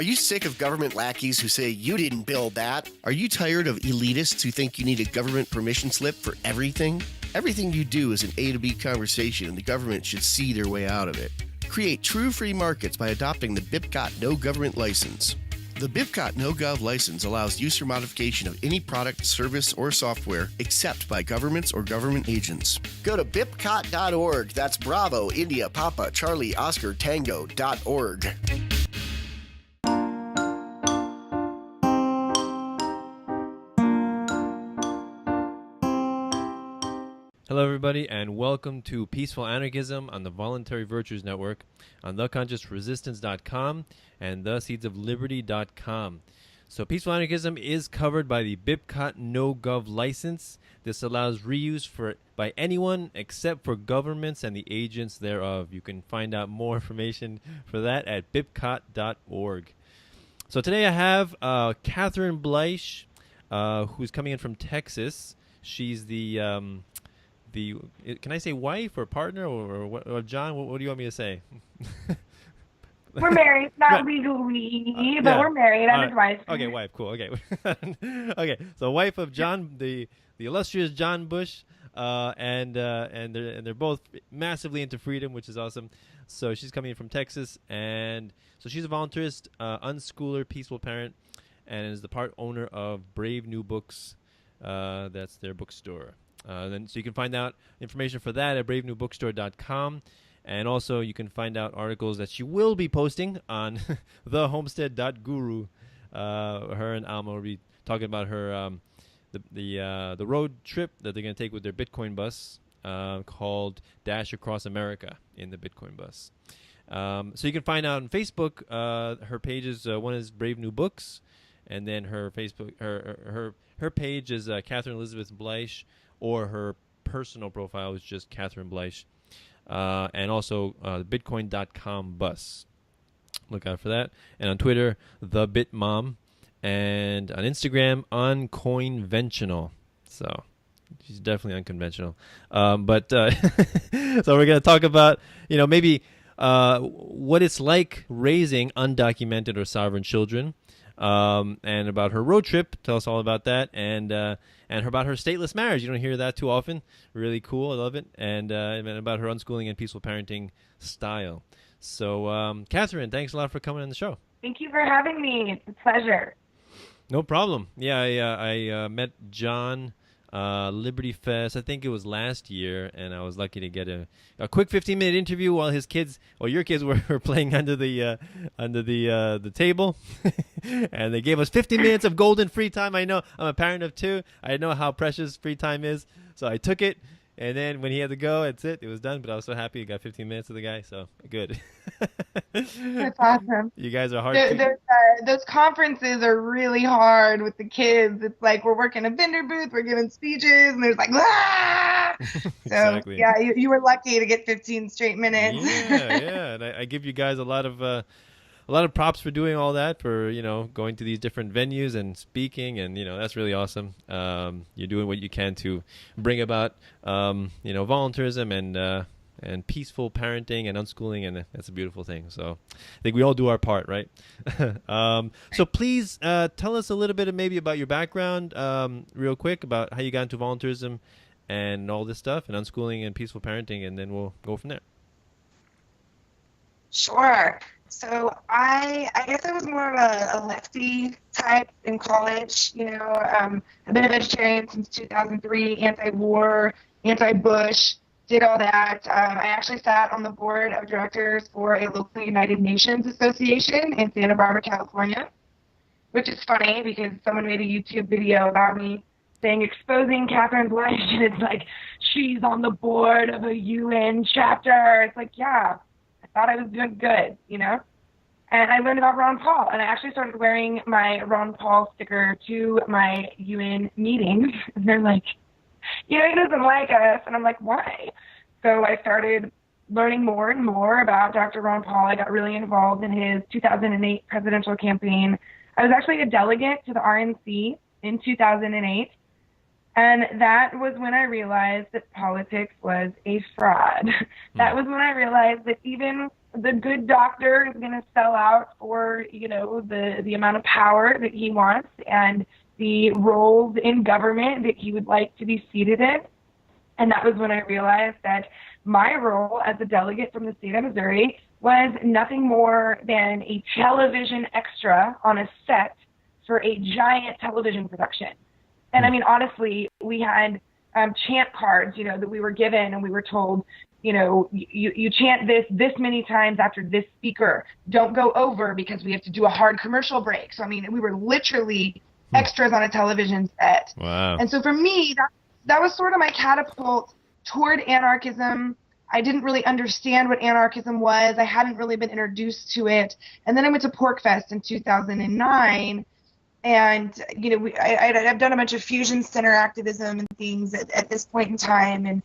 Are you sick of government lackeys who say you didn't build that? Are you tired of elitists who think you need a government permission slip for everything? Everything you do is an A to B conversation, and the government should see their way out of it. Create true free markets by adopting the BIPCOT No Government License. The BIPCOT No Gov license allows use or modification of any product, service, or software except by governments or government agents. Go to bipcot.org. That's Bravo, India, Papa, Charlie, Oscar, Tango.org. Hello Hello, everybody, and welcome to Peaceful Anarchism on the Voluntary Virtues Network on theconsciousresistance.com and theseedsofliberty.com. So Peaceful Anarchism is covered by the BIPCOT No-Gov license. This allows reuse by anyone except for governments and the agents thereof. You can find out more information for that at bipcot.org. So today I have Catherine Bleish, who's coming in from Texas. She's can I say wife or partner or John? What do you want me to say? We're married, not legally, but we're married. I'm his wife. Okay, wife, cool. Okay, okay. So, wife of John, the illustrious John Bush, and they're both massively into freedom, which is awesome. So she's coming in from Texas, and so she's a voluntarist, unschooler, peaceful parent, and is the part owner of Brave New Books. That's their bookstore. So you can find out information for that at bravenewbookstore.com. And also you can find out articles that she will be posting on thehomestead.guru. Her and Alma will be talking about her the road trip that they're going to take with their Bitcoin bus called Dash Across America in the Bitcoin bus. So you can find out on Facebook. Her pages, one is Brave New Books, and then her Facebook her page is Catherine Elizabeth Bleish, or her personal profile is just Catherine Bleish. And also the Bitcoin.com bus. Look out for that. And on Twitter, the Bitmom. And on Instagram, Uncoinventional. So she's definitely unconventional. So we're going to talk about, maybe what it's like raising undocumented or sovereign children. And about her road trip. Tell us all about that. And about her stateless marriage. You don't hear that too often. Really cool. I love it. And about her unschooling and peaceful parenting style. So, Catherine, thanks a lot for coming on the show. Thank you for having me. It's a pleasure. No problem. Yeah, I met John Liberty Fest. I think it was last year, and I was lucky to get a quick 15-minute interview while your kids were playing under the table, and they gave us 15 minutes of golden free time. I know I'm a parent of two. I know how precious free time is, so I took it. And then when he had to go, that's it. It was done. But I was so happy. I got 15 minutes of the guy, so good. That's awesome. You guys are hard. Those conferences are really hard with the kids. It's like we're working a vendor booth, we're giving speeches, and there's like, ah! Exactly. So, yeah, you were lucky to get 15 straight minutes. Yeah. And I give you guys a lot of props for doing all that, for going to these different venues and speaking, and that's really awesome. You're doing what you can to bring about voluntarism and peaceful parenting and unschooling, and that's a beautiful thing. So I think we all do our part, right? So please tell us a little bit maybe about your background, real quick, about how you got into voluntarism and all this stuff, and unschooling and peaceful parenting, and then we'll go from there. Sure. So I guess I was more of a lefty type in college. I've been a vegetarian since 2003, anti-war, anti-Bush, did all that. I actually sat on the board of directors for a local United Nations association in Santa Barbara, California, which is funny because someone made a YouTube video about me saying exposing Catherine Bleish, and it's like, she's on the board of a UN chapter. It's like, yeah. Thought I was doing good, And I learned about Ron Paul, and I actually started wearing my Ron Paul sticker to my UN meetings. And they're like, he doesn't like us. And I'm like, why? So I started learning more and more about Dr. Ron Paul. I got really involved in his 2008 presidential campaign. I was actually a delegate to the RNC in 2008. And that was when I realized that politics was a fraud. That was when I realized that even the good doctor is going to sell out for, the amount of power that he wants and the roles in government that he would like to be seated in. And that was when I realized that my role as a delegate from the state of Missouri was nothing more than a television extra on a set for a giant television production. And I mean, honestly, we had chant cards, that we were given, and we were told, you chant this many times after this speaker. Don't go over because we have to do a hard commercial break. So, I mean, we were literally extras on a television set. Wow. And so for me, that was sort of my catapult toward anarchism. I didn't really understand what anarchism was. I hadn't really been introduced to it. And then I went to PorcFest in 2009. And, I've done a bunch of fusion center activism and things at this point in time. And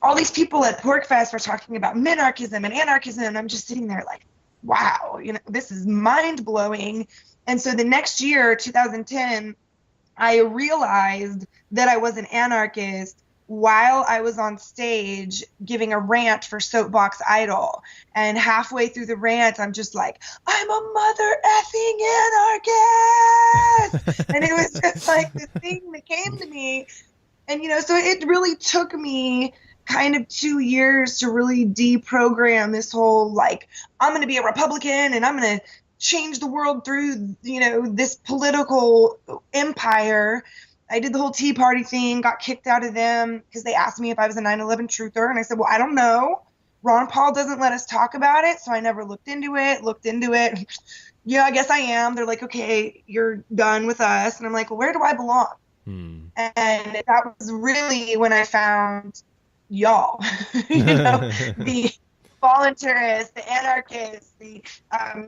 all these people at PorcFest were talking about minarchism and anarchism. And I'm just sitting there like, wow, this is mind blowing. And so the next year, 2010, I realized that I was an anarchist while I was on stage giving a rant for Soapbox Idol. And halfway through the rant, I'm just like, I'm a mother effing anarchist. And it was just like the thing that came to me. And, so it really took me kind of 2 years to really deprogram this whole, like, I'm going to be a Republican and I'm going to change the world through, this political empire. I did the whole Tea Party thing, got kicked out of them because they asked me if I was a 9/11 truther. And I said, well, I don't know. Ron Paul doesn't let us talk about it. So I never looked into it. Yeah, I guess I am. They're like, okay, you're done with us. And I'm like, well, where do I belong? And that was really when I found y'all, the voluntarists, the anarchists, the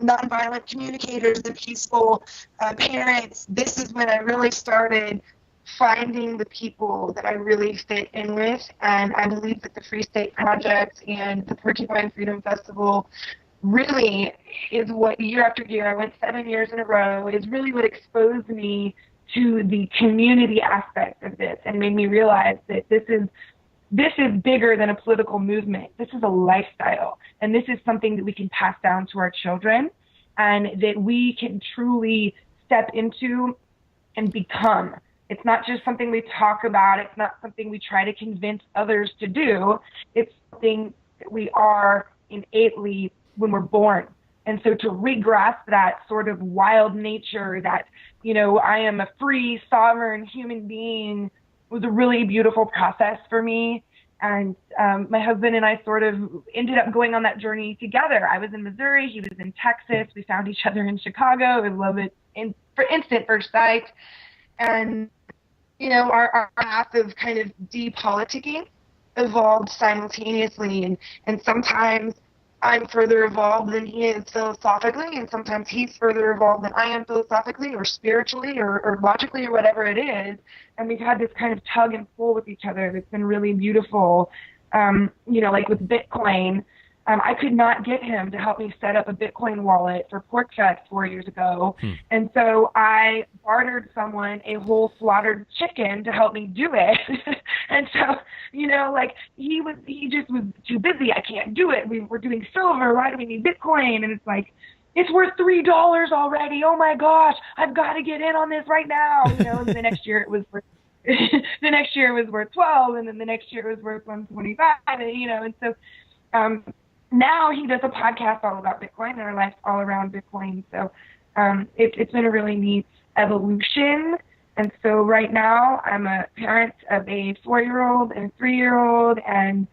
nonviolent communicators, the peaceful parents. This is when I really started finding the people that I really fit in with. And I believe that the Free State Project and the Porcupine Freedom Festival really is what, year after year, I went 7 years in a row, is really what exposed me to the community aspect of this and made me realize that this is bigger than a political movement. This is a lifestyle. And this is something that we can pass down to our children and that we can truly step into and become. It's not just something we talk about. It's not something we try to convince others to do. It's something that we are innately when we're born. And so to re-grasp that sort of wild nature that, I am a free, sovereign human being was a really beautiful process for me. And my husband and I sort of ended up going on that journey together. I was in Missouri. He was in Texas. We found each other in Chicago. We love it for instant first sight. And, our path of kind of depoliticking evolved simultaneously. And sometimes I'm further evolved than he is philosophically, and sometimes he's further evolved than I am philosophically or spiritually or logically or whatever it is. And we've had this kind of tug and pull with each other that's been really beautiful. Like with Bitcoin, I could not get him to help me set up a Bitcoin wallet for PorcFest 4 years ago. And so I bartered someone a whole slaughtered chicken to help me do it. And so, he just was too busy. I can't do it. We were doing silver. Why do we need Bitcoin? And it's like, it's worth $3 already. Oh my gosh, I've got to get in on this right now. And the next year it was worth worth 12, and then the next year it was worth 125. And so now he does a podcast all about Bitcoin, and our life's all around Bitcoin. So it's been a really neat evolution. And so right now I'm a parent of a 4-year-old and a 3-year-old and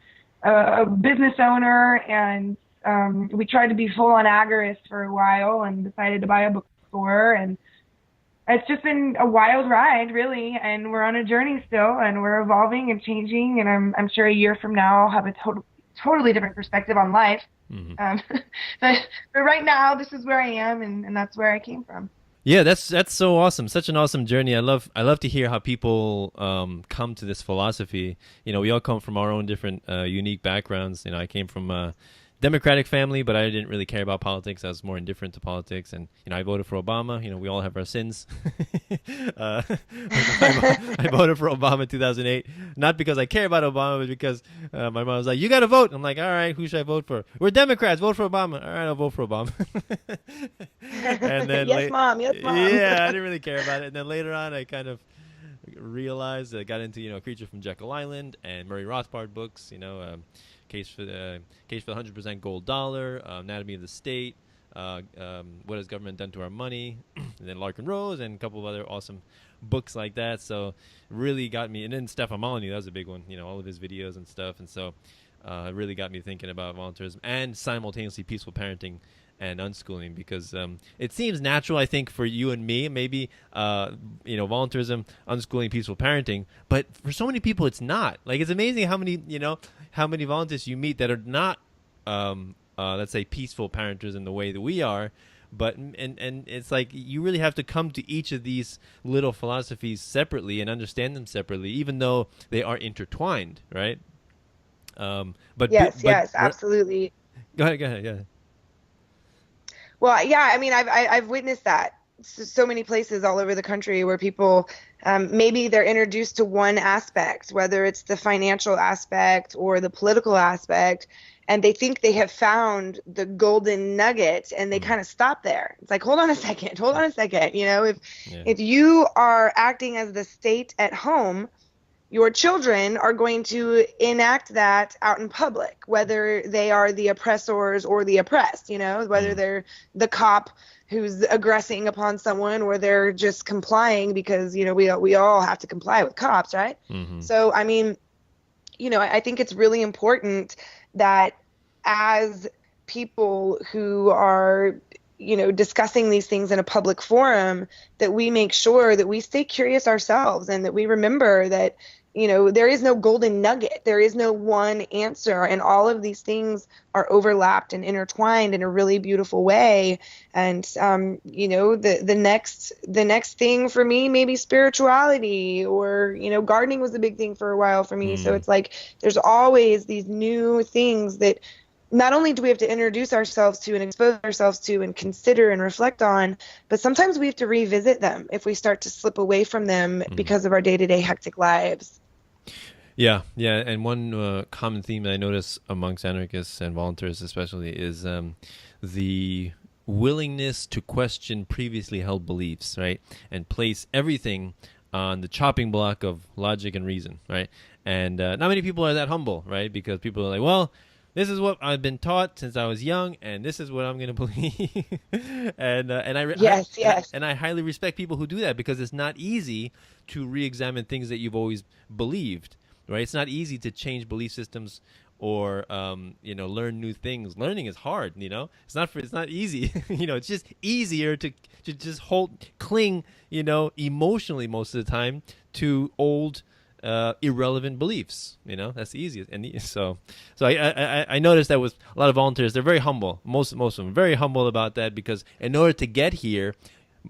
a business owner. And we tried to be full-on agorist for a while and decided to buy a bookstore. And it's just been a wild ride, really. And we're on a journey still, and we're evolving and changing. And I'm sure a year from now I'll have a totally different perspective on life. But right now, this is where I am, and that's where I came from. Yeah, that's so awesome. Such an awesome journey. I love to hear how people come to this philosophy. We all come from our own different unique backgrounds. I came from a Democratic family, but I didn't really care about politics. I was more indifferent to politics, and I voted for Obama. We all have our sins. I voted for Obama in 2008, not because I care about Obama, but because my mom was like, "You got to vote." I'm like, "All right, who should I vote for?" We're Democrats. Vote for Obama. All right, I'll vote for Obama. And then yes, mom. Yes, mom. Yeah, I didn't really care about it. And then later on, I kind of realized I got into Creature from Jekyll Island and Murray Rothbard books. Case for the 100% Gold Dollar, Anatomy of the State, What Has Government Done to Our Money, and then Larkin Rose, and a couple of other awesome books like that. So really got me, and then Stefan Molyneux, that was a big one, all of his videos and stuff. And so it really got me thinking about voluntarism and simultaneously peaceful parenting and unschooling, because it seems natural, I think, for you and me, maybe, voluntarism, unschooling, peaceful parenting, but for so many people, it's not. Like, it's amazing how many volunteers you meet that are not, let's say, peaceful parenters in the way that we are. But and it's like you really have to come to each of these little philosophies separately and understand them separately, even though they are intertwined, right? But yes, absolutely. Go ahead. Well, yeah, I mean, I've witnessed that so many places all over the country where people maybe they're introduced to one aspect, whether it's the financial aspect or the political aspect, and they think they have found the golden nugget, and they kind of stop there. It's like, hold on a second. If you are acting as the state at home, your children are going to enact that out in public, whether they are the oppressors or the oppressed, whether they're the cop who's aggressing upon someone or they're just complying because, we all have to comply with cops, right? Mm-hmm. So, I mean, I think it's really important that as people who are, discussing these things in a public forum, that we make sure that we stay curious ourselves and that we remember that, there is no golden nugget. There is no one answer. And all of these things are overlapped and intertwined in a really beautiful way. And, the next thing for me, maybe spirituality or, gardening was a big thing for a while for me. So it's like there's always these new things that not only do we have to introduce ourselves to and expose ourselves to and consider and reflect on, but sometimes we have to revisit them if we start to slip away from them because of our day-to-day hectic lives. Yeah. And one common theme that I notice amongst anarchists and volunteers especially is the willingness to question previously held beliefs, right? And place everything on the chopping block of logic and reason, right? And not many people are that humble, right? Because people are like, well, this is what I've been taught since I was young, and this is what I'm going to believe. and I highly respect people who do that, because it's not easy to re-examine things that you've always believed, right? It's not easy to change belief systems or learn new things. Learning is hard, It's not easy. It's just easier to just cling, emotionally most of the time to old irrelevant beliefs. That's the easiest. And so I noticed that with a lot of volunteers, they're very humble. Most of them very humble about that, because in order to get here,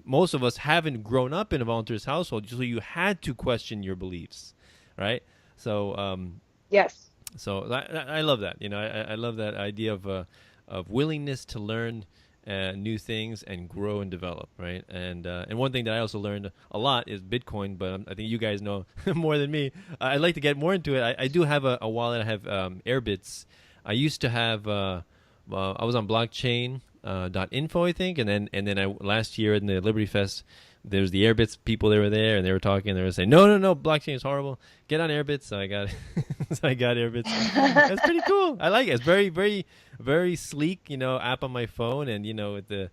most of us haven't grown up in a volunteer's household, so you had to question your beliefs, right? So yes. So I love that. I love that idea of willingness to learn new things and grow and develop, right? And one thing that I also learned a lot is Bitcoin, but I think you guys know more than me. I'd like to get more into it. I do have a wallet. I have Airbitz. I used to have I was on blockchain.info, I think, and then last year in the Liberty Fest, there's the Airbitz people. They were there and they were talking. They were saying, no, blockchain is horrible. Get on Airbitz. So I got Airbitz. That's pretty cool. I like it. It's very, very, very sleek, app on my phone, and with the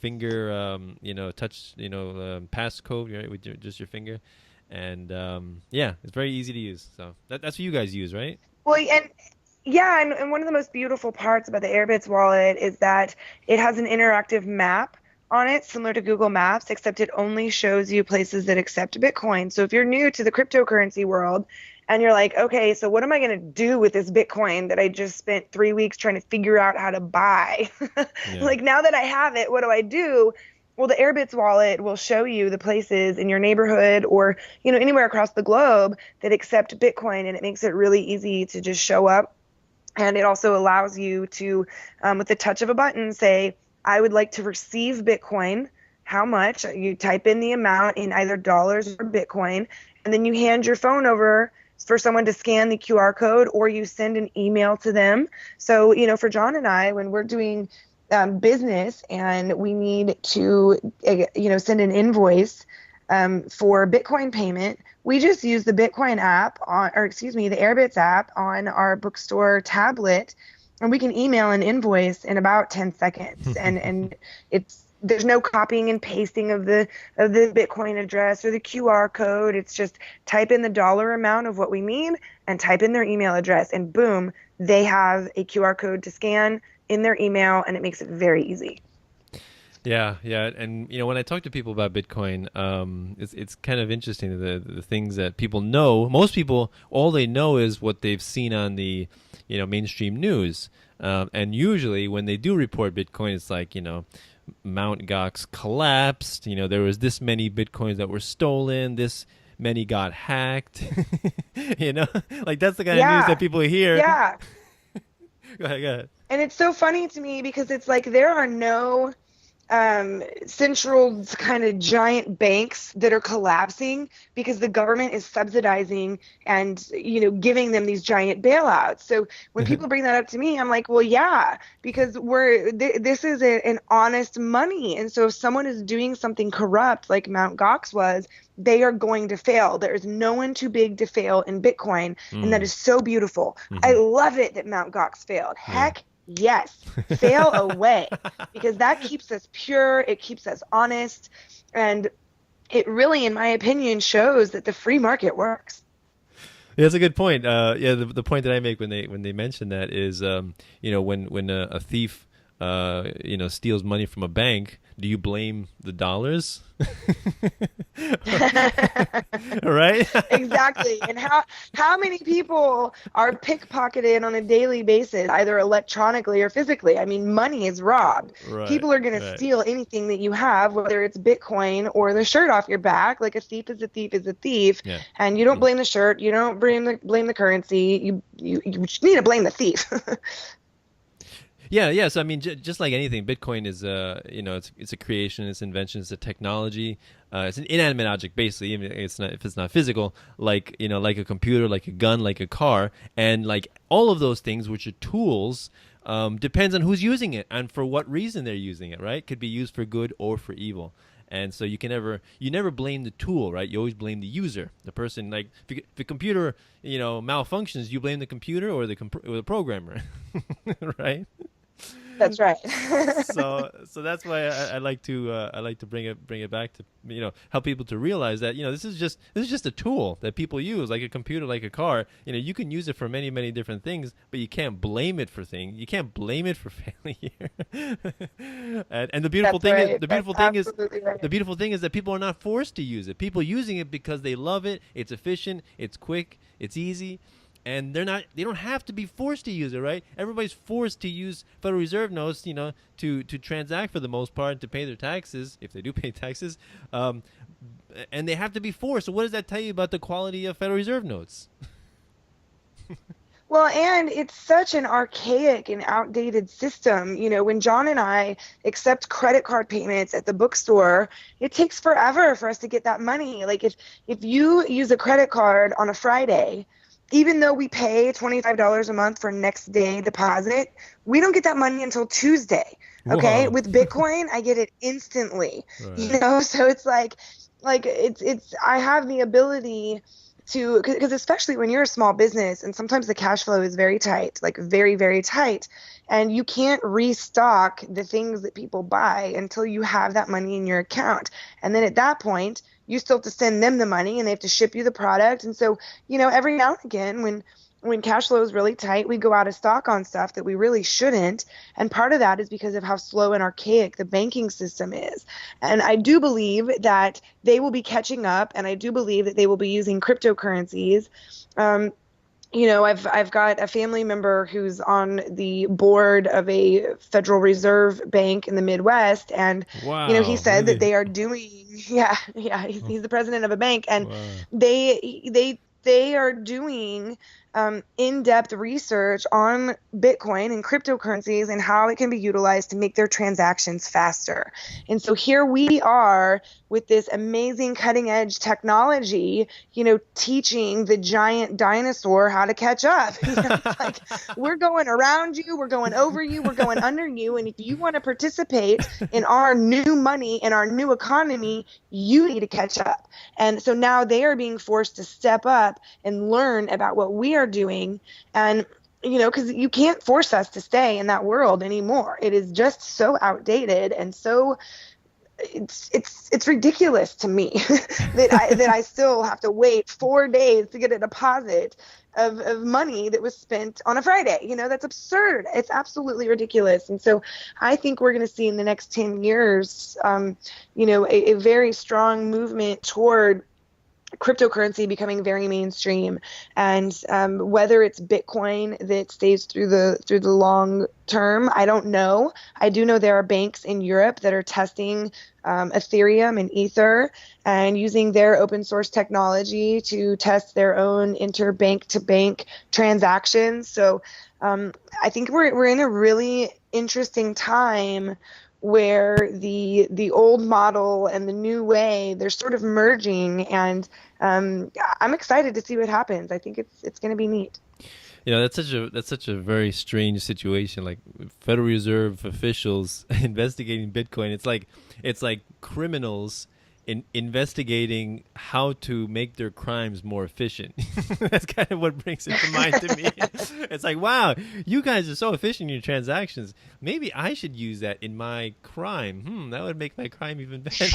finger, touch, passcode, right, with just your finger, and it's very easy to use. So that's what you guys use, right? Well, and one of the most beautiful parts about the Airbitz wallet is that it has an interactive map on it, similar to Google Maps, except it only shows you places that accept Bitcoin. So if you're new to the cryptocurrency world and you're like, okay, so what am I going to do with this Bitcoin that I just spent 3 weeks trying to figure out how to buy? Like, now that I have it, what do I do? Well, the Airbitz wallet will show you the places in your neighborhood or, anywhere across the globe that accept Bitcoin, and it makes it really easy to just show up. And it also allows you to, with the touch of a button, say, I would like to receive Bitcoin. How much? You type in the amount in either dollars or Bitcoin, and then you hand your phone over for someone to scan the QR code, or you send an email to them. So, for John and I, when we're doing business and we need to, send an invoice for Bitcoin payment, we just use the Bitcoin app the Airbitz app on our bookstore tablet, and we can email an invoice in about 10 seconds. and there's no copying and pasting of the Bitcoin address or the QR code. It's just type in the dollar amount of what we need and type in their email address, and boom, they have a QR code to scan in their email, and it makes it very easy. Yeah, yeah, and when I talk to people about Bitcoin, it's kind of interesting the things that people know. Most people, all they know is what they've seen on the mainstream news, and usually when they do report Bitcoin, it's like Mount Gox collapsed. There was this many Bitcoins that were stolen. This many got hacked. Like that's the kind of news that people hear. Yeah. Go ahead. And it's so funny to me because it's like there are no central kind of giant banks that are collapsing because the government is subsidizing and giving them these giant bailouts. So when people bring that up to me, I'm like, well, yeah, because this is an honest money, and so if someone is doing something corrupt like Mt. Gox was, they are going to fail. There is no one too big to fail in Bitcoin, and that is so beautiful. I love it that Mt. Gox failed. Heck yes, fail away, because that keeps us pure, it keeps us honest, and it really, in my opinion, shows that the free market works. Yeah, that's a good point. The point that I make when they mention that is, when a thief, steals money from a bank, do you blame the dollars? Right? Exactly. And how many people are pickpocketed on a daily basis, either electronically or physically? I mean, money is robbed. Right, people are going to steal anything that you have, whether it's Bitcoin or the shirt off your back. Like, a thief is a thief is a thief. Yeah. And you don't blame the shirt. You don't blame the currency. You need to blame the thief. Yeah. So I mean, just like anything, Bitcoin is it's a creation, it's an invention, it's a technology. It's an inanimate object, basically. Even if it's not physical, like like a computer, like a gun, like a car, and like all of those things, which are tools, depends on who's using it and for what reason they're using it. Right? Could be used for good or for evil. And so you never blame the tool, right? You always blame the user, the person. Like if the computer, malfunctions, you blame the computer or the programmer, right? That's right. so that's why I like to bring it back to help people to realize that this is just a tool that people use, like a computer, like a car. You can use it for many different things, but you can't blame it for things. You can't blame it for failure. and the beautiful the beautiful thing is that people are not forced to use it. People using it because they love it. It's efficient. It's quick. It's easy. And they don't have to be forced to use it, right? Everybody's forced to use Federal Reserve notes, to transact for the most part, to pay their taxes, if they do pay taxes. And they have to be forced. So what does that tell you about the quality of Federal Reserve notes? Well, and it's such an archaic and outdated system. When John and I accept credit card payments at the bookstore, it takes forever for us to get that money. Like if you use a credit card on a Friday, even though we pay $25 a month for next day deposit, we don't get that money until Tuesday. Okay. Whoa. With Bitcoin, I get it instantly. Right. So it's like it's I have the ability to, because especially when you're a small business and sometimes the cash flow is very tight, like very, very tight, and you can't restock the things that people buy until you have that money in your account. And then at that point, you still have to send them the money and they have to ship you the product. And so, every now and again when cash flow is really tight, we go out of stock on stuff that we really shouldn't. And part of that is because of how slow and archaic the banking system is. And I do believe that they will be catching up, and I do believe that they will be using cryptocurrencies. I've got a family member who's on the board of a Federal Reserve Bank in the Midwest, and he said that they are doing, he's the president of a bank, and they are doing in-depth research on Bitcoin and cryptocurrencies and how it can be utilized to make their transactions faster. And so here we are with this amazing cutting-edge technology, teaching the giant dinosaur how to catch up. It's like, we're going around you, we're going over you, we're going under you, and if you want to participate in our new money and our new economy, you need to catch up. And so now they are being forced to step up and learn about what we are doing. And because you can't force us to stay in that world anymore. It is just so outdated and so it's ridiculous to me that I still have to wait 4 days to get a deposit of money that was spent on a Friday. That's absurd. It's absolutely ridiculous. And so I think we're going to see in the next 10 years, a very strong movement toward cryptocurrency becoming very mainstream, and whether it's Bitcoin that stays through the long term, I don't know. I do know there are banks in Europe that are testing Ethereum and Ether and using their open source technology to test their own interbank to bank transactions. So I think we're in a really interesting time where the old model and the new way, they're sort of merging, and I'm excited to see what happens. I think it's going to be neat. That's such a very strange situation. Like Federal Reserve officials investigating Bitcoin. It's like criminals investigating how to make their crimes more efficient. That's kind of what brings it to mind to me. It's like, wow, you guys are so efficient in your transactions. Maybe I should use that in my crime. That would make my crime even better.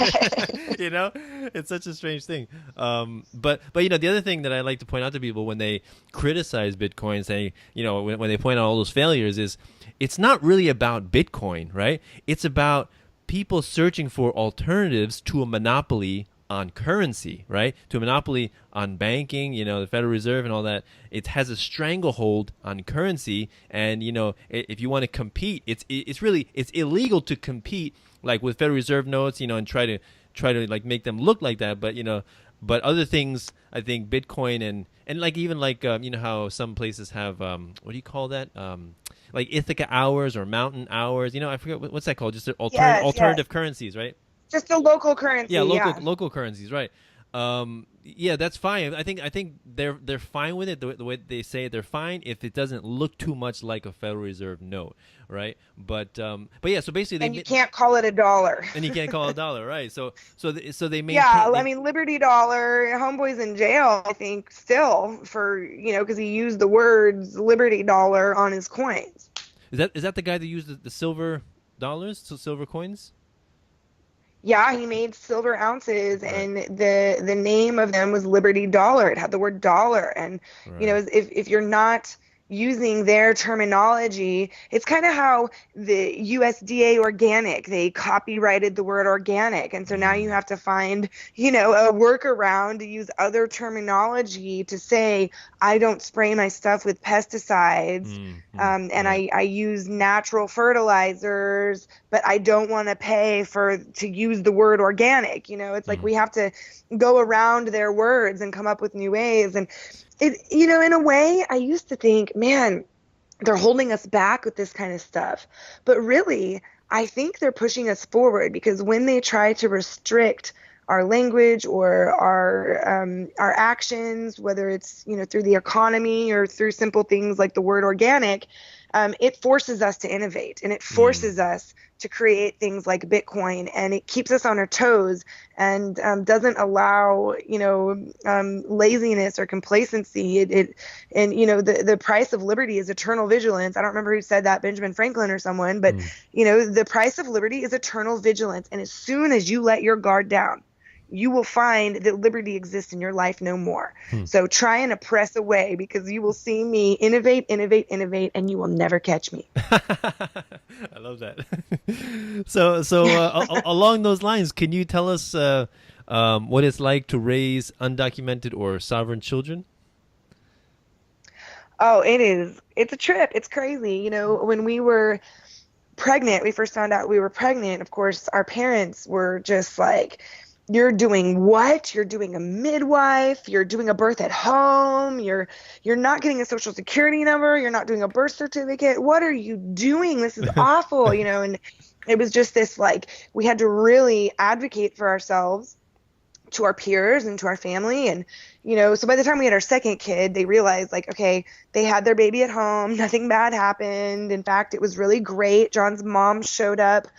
It's such a strange thing. But the other thing that I like to point out to people when they criticize Bitcoin, saying, when they point out all those failures, is it's not really about Bitcoin, right? It's about people searching for alternatives to a monopoly on currency, right? To a monopoly on banking, the Federal Reserve and all that. It has a stranglehold on currency, and if you want to compete, it's illegal to compete like with Federal Reserve notes, and try to like make them look like that. But other things, I think Bitcoin and like even like how some places have what do you call that? Like Ithaca hours or mountain hours. I forget what's that called. Just alternative currencies, right? Just the local currency. Yeah, local currencies, right? That's fine. I think they're fine with it. The way they say it, they're fine if it doesn't look too much like a Federal Reserve note, right? But yeah. So basically, you can't call it a dollar. And you can't call it a dollar, right? So they made. Yeah, I mean, Liberty Dollar. Homeboy's in jail, I think, still for because he used the words Liberty Dollar on his coins. Is that the guy that used the silver dollars, so silver coins? Yeah, he made silver ounces, right. And the name of them was Liberty Dollar. It had the word dollar, and right. If you're not using their terminology, it's kind of how the USDA organic, they copyrighted the word organic, and so now you have to find a workaround to use other terminology to say I don't spray my stuff with pesticides, and right. I use natural fertilizers, but I don't want to pay to use the word organic. It's like we have to go around their words and come up with new ways. And in a way, I used to think, man, they're holding us back with this kind of stuff. But really, I think they're pushing us forward, because when they try to restrict our language or our actions, whether it's through the economy or through simple things like the word organic, it forces us to innovate, and it forces us to create things like Bitcoin, and it keeps us on our toes and doesn't allow laziness or complacency. The price of liberty is eternal vigilance. I don't remember who said that, Benjamin Franklin or someone, but the price of liberty is eternal vigilance, and as soon as you let your guard down, you will find that liberty exists in your life no more. So try and oppress away, because you will see me innovate, and you will never catch me. I love that. So along those lines, can you tell us what it's like to raise undocumented or sovereign children? Oh, it's a trip. It's crazy. When we were pregnant, we first found out we were pregnant. Of course, our parents were just like, you're doing what? You're doing a midwife. You're doing a birth at home. You're not getting a social security number. You're not doing a birth certificate. What are you doing? This is awful, and it was just this, like, we had to really advocate for ourselves to our peers and to our family. And, so by the time we had our second kid, they realized, like, okay, they had their baby at home. Nothing bad happened. In fact, it was really great. John's mom showed up.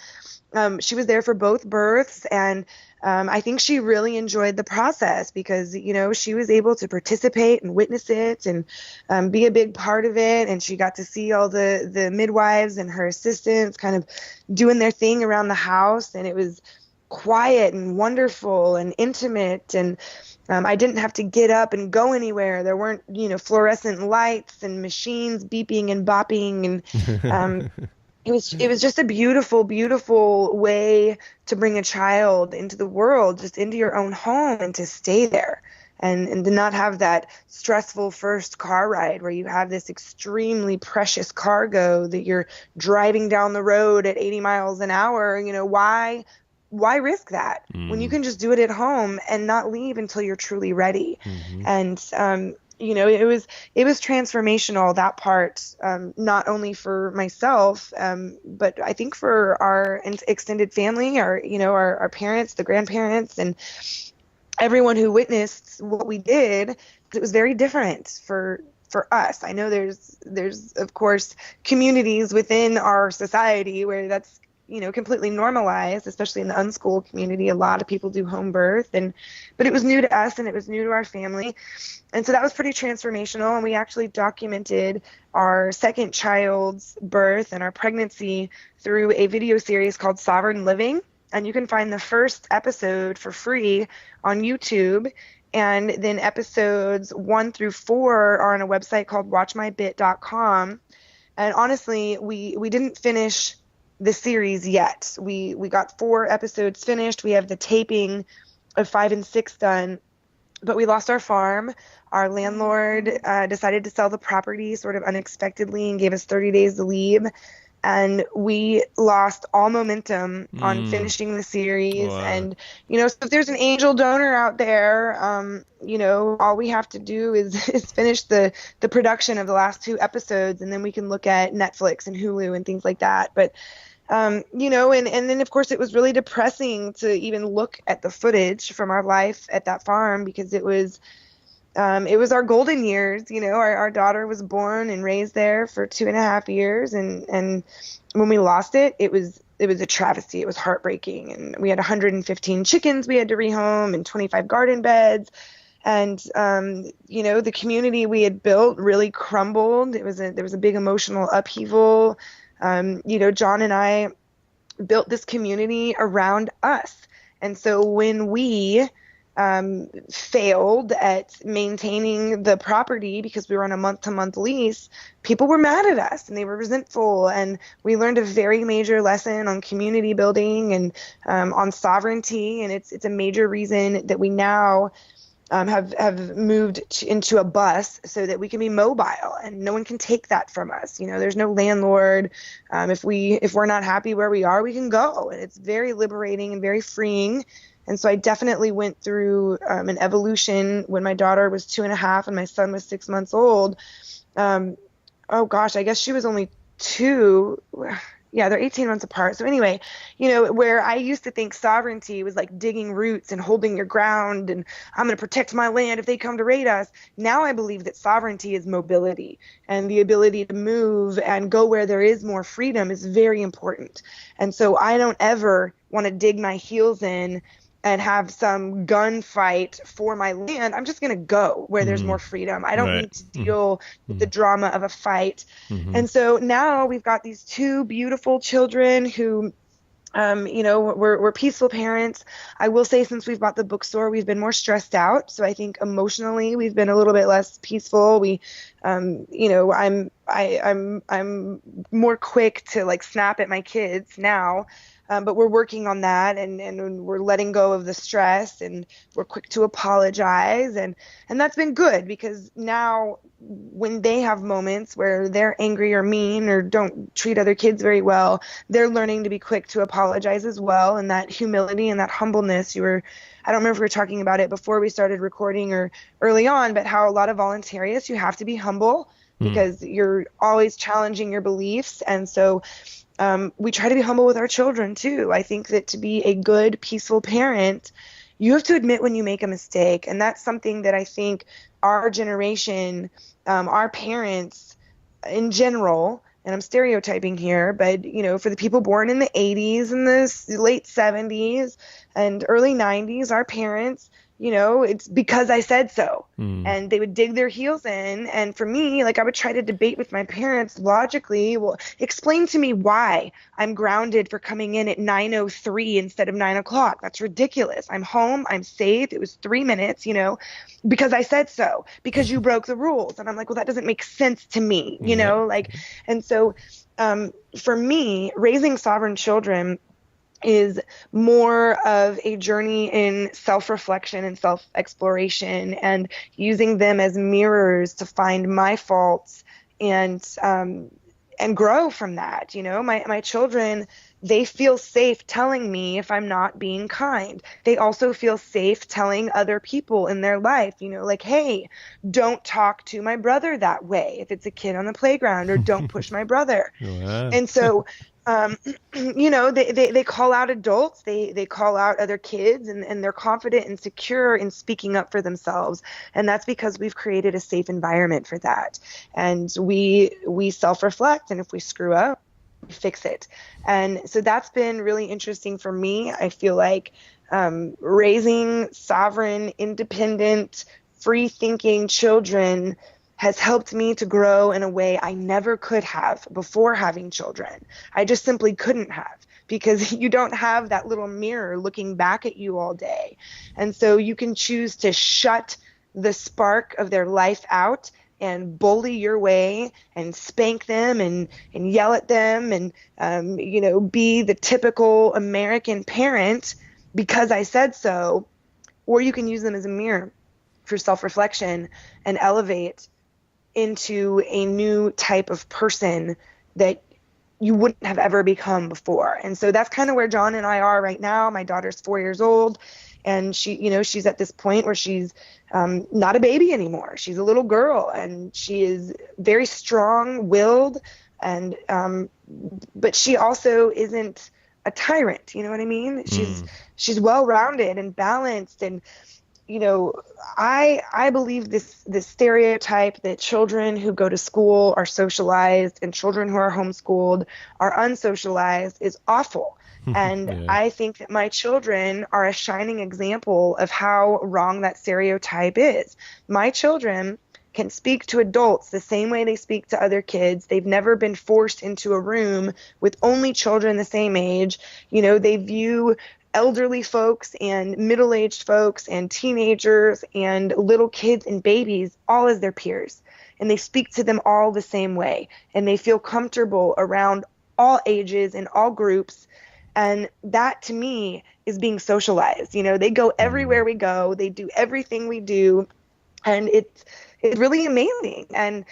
She was there for both births, and I think she really enjoyed the process because, she was able to participate and witness it and be a big part of it. And she got to see all the midwives and her assistants kind of doing their thing around the house. And it was quiet and wonderful and intimate. And I didn't have to get up and go anywhere. There weren't, fluorescent lights and machines beeping and bopping. And it was just a beautiful, beautiful way to bring a child into the world, just into your own home, and to stay there. And to not have that stressful first car ride where you have this extremely precious cargo that you're driving down the road at 80 miles an hour. Why risk that when you can just do it at home and not leave until you're truly ready? And it was transformational, that part, not only for myself, but I think for our extended family, our parents, the grandparents, and everyone who witnessed what we did. It was very different for us. I know there's of course communities within our society where that's completely normalized, especially in the unschooled community. A lot of people do home birth, but it was new to us and it was new to our family. And so that was pretty transformational. And we actually documented our second child's birth and our pregnancy through a video series called Sovereign Living. And you can find the first episode for free on YouTube. And then episodes 1 through 4 are on a website called watchmybit.com. And honestly, we didn't finish the series yet. We got 4 episodes finished. We have the taping of 5 and 6 done, but we lost our farm. Our landlord decided to sell the property sort of unexpectedly and gave us 30 days to leave. And we lost all momentum on finishing the series. Wow. And, so if there's an angel donor out there, all we have to do is finish the production of the last 2 episodes, and then we can look at Netflix and Hulu and things like that. But, and then, of course, it was really depressing to even look at the footage from our life at that farm, because it was our golden years. Our daughter was born and raised there for 2.5 years. And when we lost it, it was a travesty. It was heartbreaking. And we had 115 chickens we had to rehome and 25 garden beds. And, the community we had built really crumbled. There was a big emotional upheaval. John and I built this community around us. And so when we failed at maintaining the property because we were on a month-to-month lease, people were mad at us and they were resentful. And we learned a very major lesson on community building and on sovereignty. And it's a major reason that we now have moved into a bus so that we can be mobile and no one can take that from us. There's no landlord. If we're not happy where we are, we can go. And it's very liberating and very freeing. And so I definitely went through an evolution when my daughter was 2.5 and my son was 6 months old. Oh gosh, I guess she was only 2. Yeah, they're 18 months apart. So anyway, where I used to think sovereignty was like digging roots and holding your ground and I'm going to protect my land if they come to raid us. Now I believe that sovereignty is mobility, and the ability to move and go where there is more freedom is very important. And so I don't ever want to dig my heels in and have some gunfight for my land. I'm just going to go where there's more freedom. I don't need to deal with the drama of a fight. And so now we've got these 2 beautiful children who, we're peaceful parents. I will say, since we've bought the bookstore, we've been more stressed out. So I think emotionally we've been a little bit less peaceful. We, I'm more quick to like snap at my kids now. But we're working on that, and we're letting go of the stress, and we're quick to apologize. And that's been good, because now when they have moments where they're angry or mean or don't treat other kids very well, they're learning to be quick to apologize as well. And that humility and that humbleness, I don't remember if we were talking about it before we started recording or early on, but how a lot of voluntarists, you have to be humble because you're always challenging your beliefs. And so we try to be humble with our children too. I think that to be a good, peaceful parent, you have to admit when you make a mistake. And that's something that I think our generation, our parents in general, and I'm stereotyping here, but for the people born in the 80s and the late 70s and early 90s, our parents, it's because I said so. And they would dig their heels in. And for me, like, I would try to debate with my parents logically. Well, explain to me why I'm grounded for coming in at 9:03 instead of 9 o'clock. That's ridiculous. I'm home. I'm safe. It was 3 minutes, because I said so, because you broke the rules. And I'm like, well, that doesn't make sense to me, and so for me, raising sovereign children is more of a journey in self-reflection and self-exploration, and using them as mirrors to find my faults and grow from that. My children, they feel safe telling me if I'm not being kind. They also feel safe telling other people in their life, like, hey, don't talk to my brother that way if it's a kid on the playground, or don't push my brother. Wow. And so they call out adults, they call out other kids, and they're confident and secure in speaking up for themselves. And that's because we've created a safe environment for that. And we self-reflect, and if we screw up, we fix it. And so that's been really interesting for me. I feel like raising sovereign, independent, free-thinking children has helped me to grow in a way I never could have before having children. I just simply couldn't have, because you don't have that little mirror looking back at you all day. And so you can choose to shut the spark of their life out and bully your way and spank them and yell at them and, be the typical American parent because I said so. Or you can use them as a mirror for self-reflection and elevate into a new type of person that you wouldn't have ever become before. And so that's kind of where John and I are right now. My daughter's 4 years old, and she's at this point where she's not a baby anymore. She's a little girl, and she is very strong-willed, and but she also isn't a tyrant. You know what I mean? She's well-rounded and balanced, and I believe this stereotype that children who go to school are socialized and children who are homeschooled are unsocialized is awful. And Yeah. I think that my children are a shining example of how wrong that stereotype is. My children can speak to adults the same way they speak to other kids. They've never been forced into a room with only children the same age. They view elderly folks and middle-aged folks and teenagers and little kids and babies all as their peers. And they speak to them all the same way. And they feel comfortable around all ages and all groups. And that, to me, is being socialized. They go everywhere we go. They do everything we do. And it's really amazing. And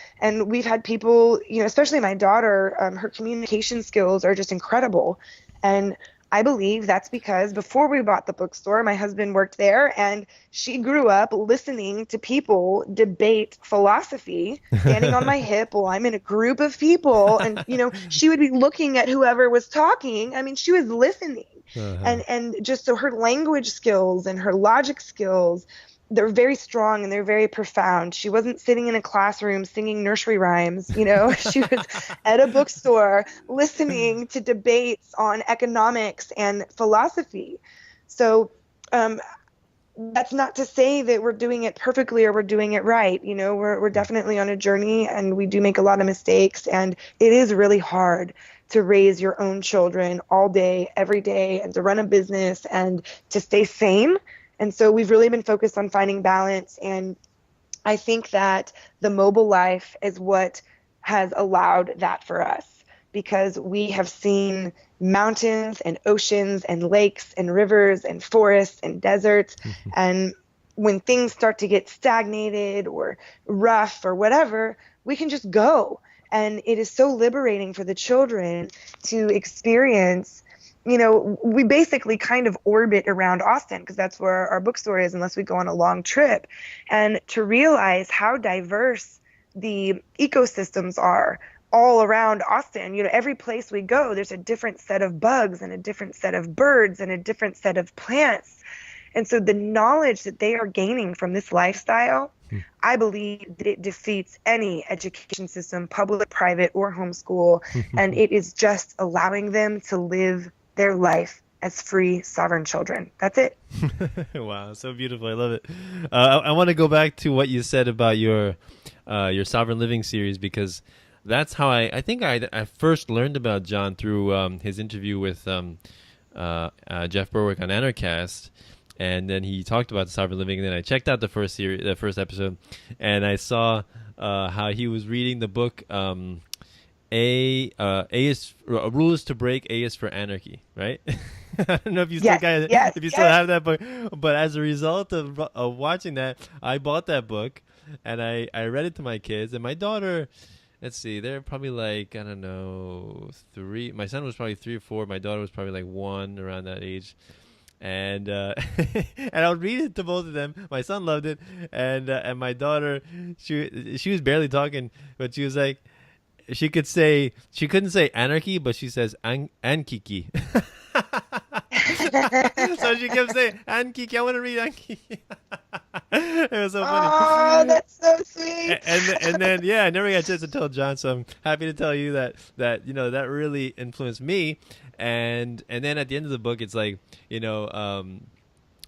we've had people, especially my daughter, her communication skills are just incredible. And I believe that's because before we bought the bookstore, my husband worked there, and she grew up listening to people debate philosophy, standing on my hip while I'm in a group of people. And, she would be looking at whoever was talking. I mean, she was listening. And just so her language skills and her logic skills, they're very strong and they're very profound. She wasn't sitting in a classroom singing nursery rhymes, She was at a bookstore listening to debates on economics and philosophy. So that's not to say that we're doing it perfectly or we're doing it right. We're definitely on a journey, and we do make a lot of mistakes, and it is really hard to raise your own children all day, every day, and to run a business and to stay sane. And so we've really been focused on finding balance. And I think that the mobile life is what has allowed that for us, because we have seen mountains and oceans and lakes and rivers and forests and deserts. And when things start to get stagnated or rough or whatever, we can just go. And it is so liberating for the children to experience. We basically kind of orbit around Austin because that's where our bookstore is, unless we go on a long trip. And to realize how diverse the ecosystems are all around Austin. Every place we go, there's a different set of bugs and a different set of birds and a different set of plants. And so the knowledge that they are gaining from this lifestyle, I believe that it defeats any education system, public, private, or homeschool. And it is just allowing them to live their life as free, sovereign children. That's it. Wow, so beautiful. I love it. I want to go back to what you said about your Sovereign Living series, because that's how I think I first learned about John through his interview with Jeff Berwick on Anarcast. And then he talked about the Sovereign Living, and then I checked out the first episode, and I saw how he was reading the book A is a rule is to break, A is for anarchy, right? I don't know if you still have that book, but as a result of watching that, I bought that book and I read it to my kids, and my daughter, let's see, they're probably like, I don't know, 3. My son was probably 3 or 4. My daughter was probably like 1, around that age. And and I would read it to both of them. My son loved it, and my daughter, she was barely talking, but she was like, she couldn't say anarchy, but she says ankiki. So she kept saying ankiki. I want to read ankiki. It was so funny. Oh, that's so sweet. And then I never got a chance to tell John, so I'm happy to tell you that that really influenced me. And then at the end of the book, it's like,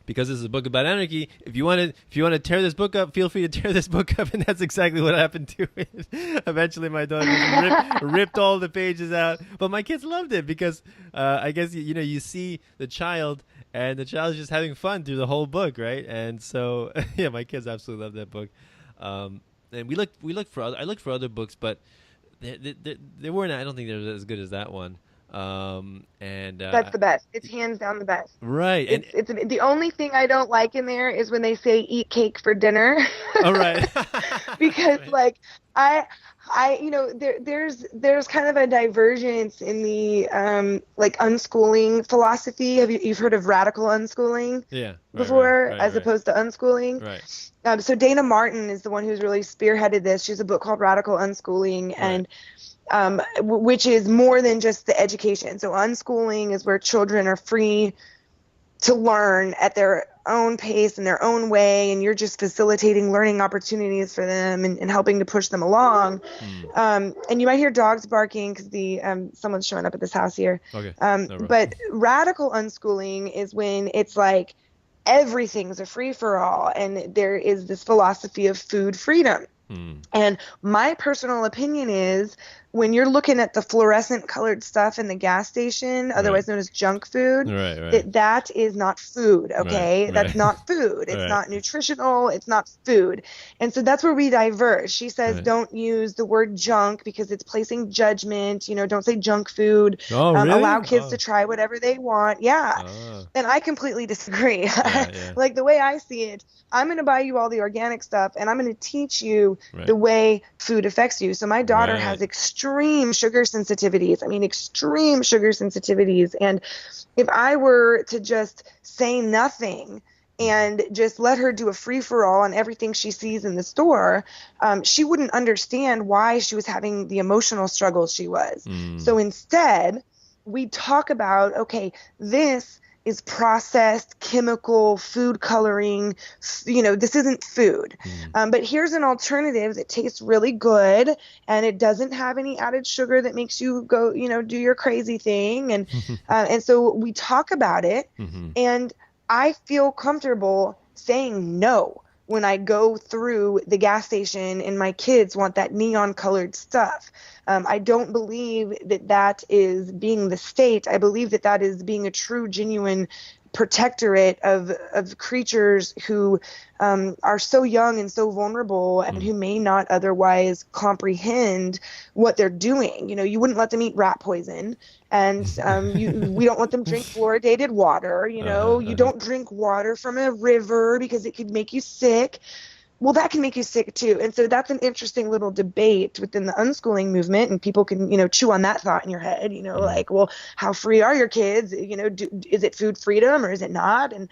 because this is a book about anarchy, if you want to tear this book up, feel free to tear this book up. And that's exactly what happened to it. Eventually my daughter just ripped all the pages out, but my kids loved it because I guess you see the child, and the child is just having fun through the whole book, right? And so yeah, my kids absolutely love that book. And I looked for other books, but they weren't, I don't think they were as good as that one. That's the best. It's hands down the best. Right. It's the only thing I don't like in there is when they say eat cake for dinner. Oh, right. Because right. There's kind of a divergence in the unschooling philosophy. You've heard of radical unschooling? Yeah. Before, right, as opposed to unschooling. Right. So Dayna Martin is the one who's really spearheaded this. She has a book called Radical Unschooling, and which is more than just the education. So unschooling is where children are free to learn at their own pace in their own way, and you're just facilitating learning opportunities for them and helping to push them along. And you might hear dogs barking because someone's showing up at this house here. Okay. But radical unschooling is when it's like everything's a free-for-all, and there is this philosophy of food freedom. And my personal opinion is, when you're looking at the fluorescent colored stuff in the gas station, otherwise known as junk food, that is not food, okay? That's not food. It's not nutritional. It's not food. And so that's where we diverge. She says don't use the word junk because it's placing judgment. Don't say junk food. Oh, really? Allow kids to try whatever they want. Yeah. And I completely disagree. Like, the way I see it, I'm going to buy you all the organic stuff, and I'm going to teach you the way food affects you. So my daughter has extreme sugar sensitivities. And if I were to just say nothing and just let her do a free-for-all on everything she sees in the store, she wouldn't understand why she was having the emotional struggles she was. So instead, we talk about, okay, this is processed chemical food coloring. This isn't food. But here's an alternative that tastes really good, and it doesn't have any added sugar that makes you go, do your crazy thing. And so we talk about it, and I feel comfortable saying no when I go through the gas station and my kids want that neon colored stuff. I don't believe that is being the state. I believe that is being a true, genuine protectorate of creatures who are so young and so vulnerable, and who may not otherwise comprehend what they're doing. You wouldn't let them eat rat poison, and we don't let them drink fluoridated water. You don't drink water from a river because it could make you sick. Well, that can make you sick too. And so that's an interesting little debate within the unschooling movement, and people can, chew on that thought in your head, like, well, how free are your kids? Is it food freedom or is it not? And,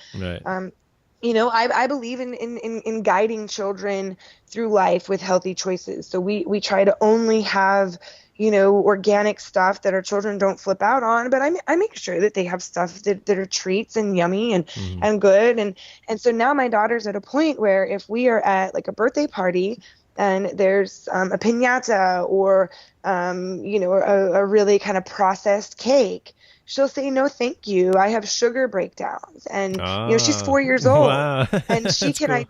I believe in guiding children through life with healthy choices. So we try to only have, organic stuff that our children don't flip out on, but I make sure that they have stuff that are treats and yummy and good. And so now my daughter's at a point where if we are at like a birthday party and there's a piñata or, a really kind of processed cake, she'll say, no, thank you. I have sugar breakdowns. And, she's 4 years old. Wow. And she That's can cool.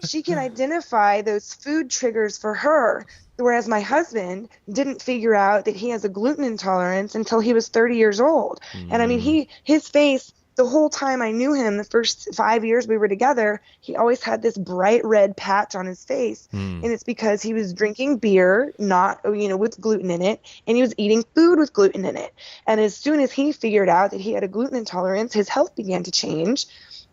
she can identify those food triggers for her. Whereas my husband didn't figure out that he has a gluten intolerance until he was 30 years old. And I mean, his face, the whole time I knew him, the first 5 years we were together, he always had this bright red patch on his face. And it's because he was drinking beer, not, with gluten in it, and he was eating food with gluten in it. And as soon as he figured out that he had a gluten intolerance, his health began to change.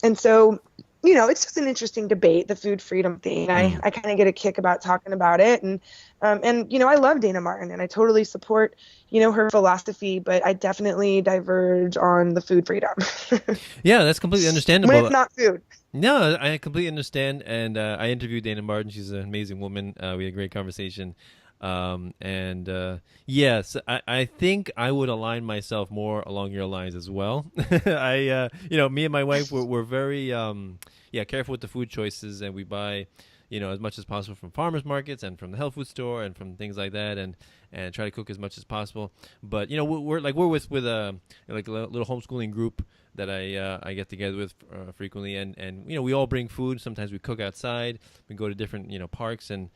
And so, it's just an interesting debate, the food freedom thing. I kind of get a kick about talking about it. And I love Dayna Martin, and I totally support, her philosophy, but I definitely diverge on the food freedom. Yeah, that's completely understandable. When it's not food. No, I completely understand. And I interviewed Dayna Martin. She's an amazing woman. We had a great conversation. Yes, I think I would align myself more along your lines as well. Me and my wife, we're very, careful with the food choices, and we buy, as much as possible from farmers markets and from the health food store and from things like that, and try to cook as much as possible. But we're with a little homeschooling group that I get together with frequently, and we all bring food. Sometimes we cook outside. We go to different parks and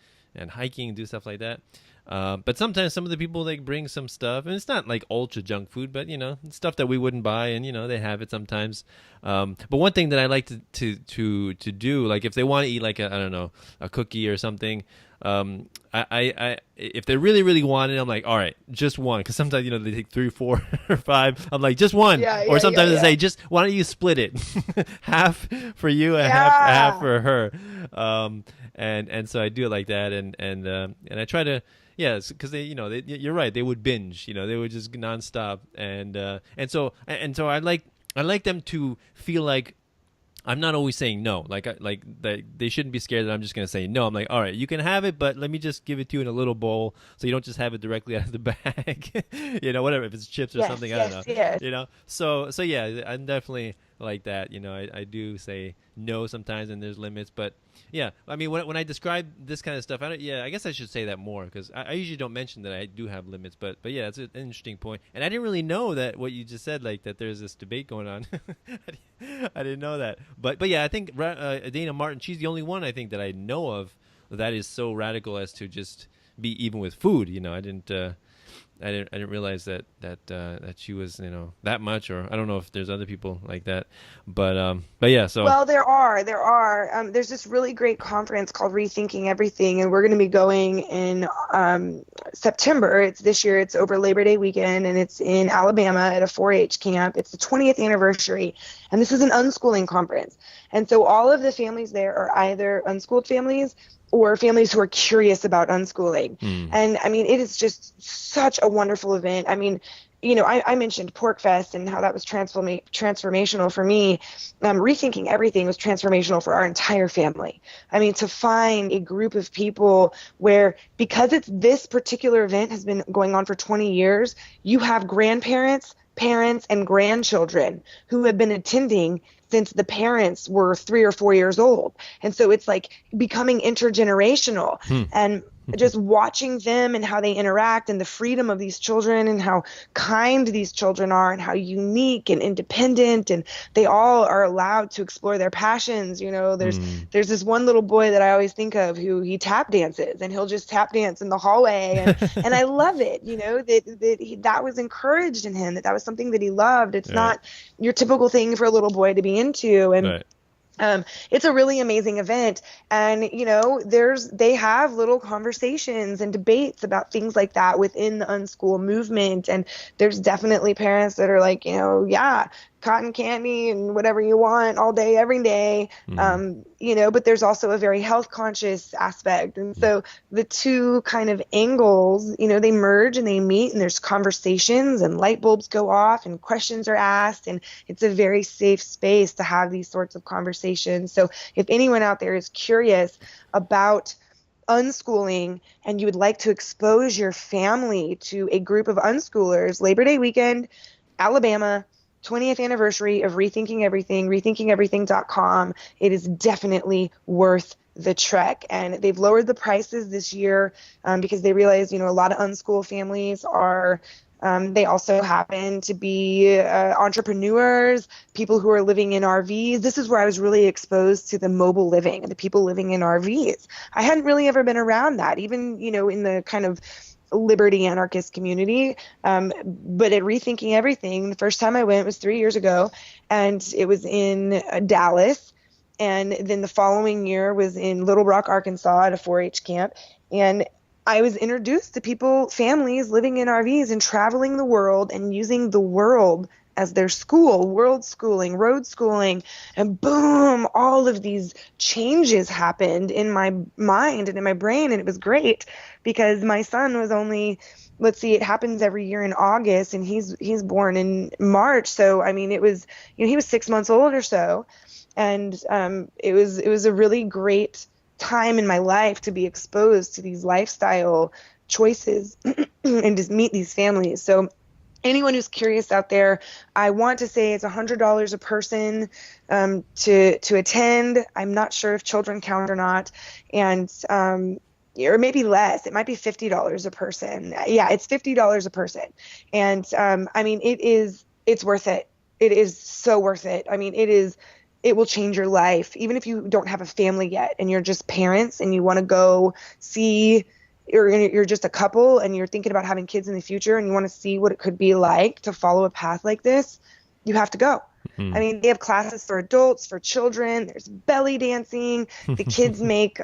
hiking and do stuff like that. But sometimes some of the people, they bring some stuff, and it's not like ultra junk food, but stuff that we wouldn't buy, and they have it sometimes. But one thing that I like to do, like if they want to eat like a cookie or something, I if they really, really want it, I'm like, all right, just one. Because sometimes, they take 3, 4, or 5. I'm like, just one. Or sometimes they say, just, why don't you split it? Half for you and half for her. And so I do it like that. And I try to, because you're right. They would binge, they would just nonstop. And so I like them to feel like I'm not always saying no. Like they shouldn't be scared that I'm just going to say no. I'm like, all right, you can have it, but let me just give it to you in a little bowl, so you don't just have it directly out of the bag. Whatever, if it's chips or something, I don't know. Yes. So yeah, I'm definitely like that. I do say no sometimes, and there's limits, but yeah, I mean, when I describe this kind of stuff, I guess I should say that more, because I usually don't mention that I do have limits, but yeah, it's an interesting point. And I didn't really know that what you just said, like that there's this debate going on. I didn't know that, but yeah, I think Dayna Martin, she's the only one I think that I know of that is so radical as to just be even with food. I didn't realize that she was that much, or I don't know if there's other people like that, but yeah. So well, there are there's this really great conference called Rethinking Everything, and we're going to be going in September. It's this year. It's over Labor Day weekend, and it's in Alabama at a 4-H camp. It's the 20th anniversary, and this is an unschooling conference. And so all of the families there are either unschooled families or families who are curious about unschooling. And I mean, it is just such a wonderful event. I mean, I mentioned Pork Fest and how that was transformational for me. Rethinking Everything was transformational for our entire family. I mean, to find a group of people where, because this particular event has been going on for 20 years, you have grandparents, parents, and grandchildren who have been attending since the parents were 3 or 4 years old. And so it's like becoming intergenerational. And just watching them and how they interact, and the freedom of these children, and how kind these children are, and how unique and independent, and they all are allowed to explore their passions. There's this one little boy that I always think of who he tap dances, and he'll just tap dance in the hallway, and I love it. That was encouraged in him, that was something that he loved. It's not your typical thing for a little boy to be into, and it's a really amazing event. And, they have little conversations and debates about things like that within the unschool movement. And there's definitely parents that are like, cotton candy and whatever you want all day, every day. But there's also a very health conscious aspect. And so the two kind of angles, they merge and they meet, and there's conversations, and light bulbs go off, and questions are asked, and it's a very safe space to have these sorts of conversations. So if anyone out there is curious about unschooling and you would like to expose your family to a group of unschoolers, Labor Day weekend, Alabama, 20th anniversary of Rethinking Everything, rethinkingeverything.com. It is definitely worth the trek. And they've lowered the prices this year because they realize, a lot of unschool families are they also happen to be entrepreneurs, people who are living in RVs. This is where I was really exposed to the mobile living and the people living in RVs. I hadn't really ever been around that, even, in the kind of liberty anarchist community. But at Rethinking Everything, the first time I went was 3 years ago, and it was in Dallas. And then the following year was in Little Rock, Arkansas at a 4-H camp. And I was introduced to families living in RVs and traveling the world and using the world as their school, world schooling, road schooling, and boom, all of these changes happened in my mind and in my brain. And it was great because my son was only, let's see, it happens every year in August, and he's born in March. So, I mean, it was, he was 6 months old or so. And it was a really great time in my life to be exposed to these lifestyle choices and just meet these families. So anyone who's curious out there, I want to say it's $100 a person to attend. I'm not sure if children count or not, and or maybe less. It might be $50 a person. Yeah, it's $50 a person, and I mean, it's worth it. It is so worth it. I mean, it will change your life. Even if you don't have a family yet and you're just parents and you want to go see, or you're just a couple and you're thinking about having kids in the future and you want to see what it could be like to follow a path like this, you have to go. Mm-hmm. I mean, they have classes for adults, for children. There's belly dancing. The kids make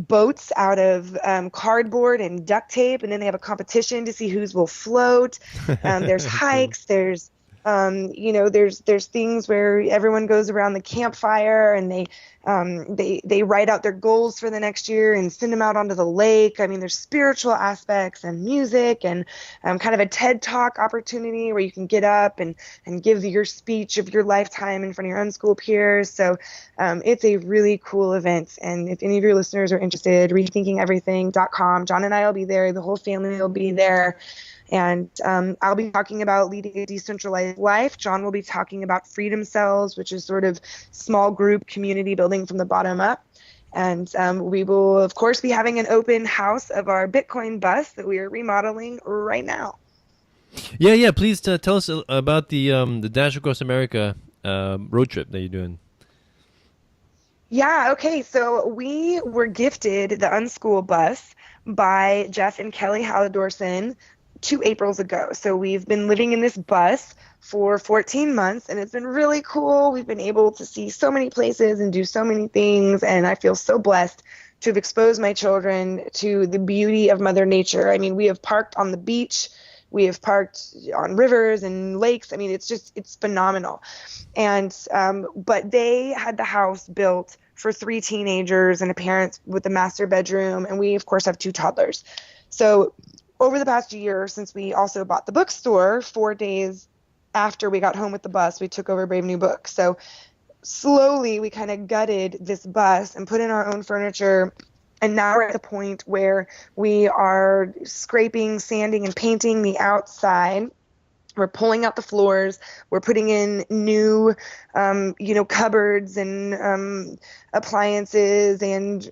boats out of cardboard and duct tape, and then they have a competition to see whose will float. There's hikes. There's there's things where everyone goes around the campfire and they write out their goals for the next year and send them out onto the lake. I mean, there's spiritual aspects and music and kind of a TED Talk opportunity where you can get up and give your speech of your lifetime in front of your unschool peers. So it's a really cool event. And if any of your listeners are interested, rethinkingeverything.com. John and I will be there. The whole family will be there. And I'll be talking about leading a decentralized life. John will be talking about freedom cells, which is sort of small group community building from the bottom up. And we will, of course, be having an open house of our Bitcoin bus that we are remodeling right now. Yeah. Please tell us about the Dash Across America road trip that you're doing. Yeah, okay. So we were gifted the Unschool bus by Jeff and Kelly Halladorson 2 Aprils ago. So we've been living in this bus for 14 months, and it's been really cool. We've been able to see so many places and do so many things, and I feel so blessed to have exposed my children to the beauty of Mother Nature. I mean, we have parked on the beach. We have parked on rivers and lakes. I mean, it's phenomenal. And but they had the house built for 3 teenagers and a parent with a master bedroom, and we, of course, have 2 toddlers. So over the past year, since we also bought the bookstore, 4 days after we got home with the bus, we took over Brave New Books. So slowly we kind of gutted this bus and put in our own furniture. And now we're at the point where we are scraping, sanding, and painting the outside. We're pulling out the floors. We're putting in new, cupboards and appliances and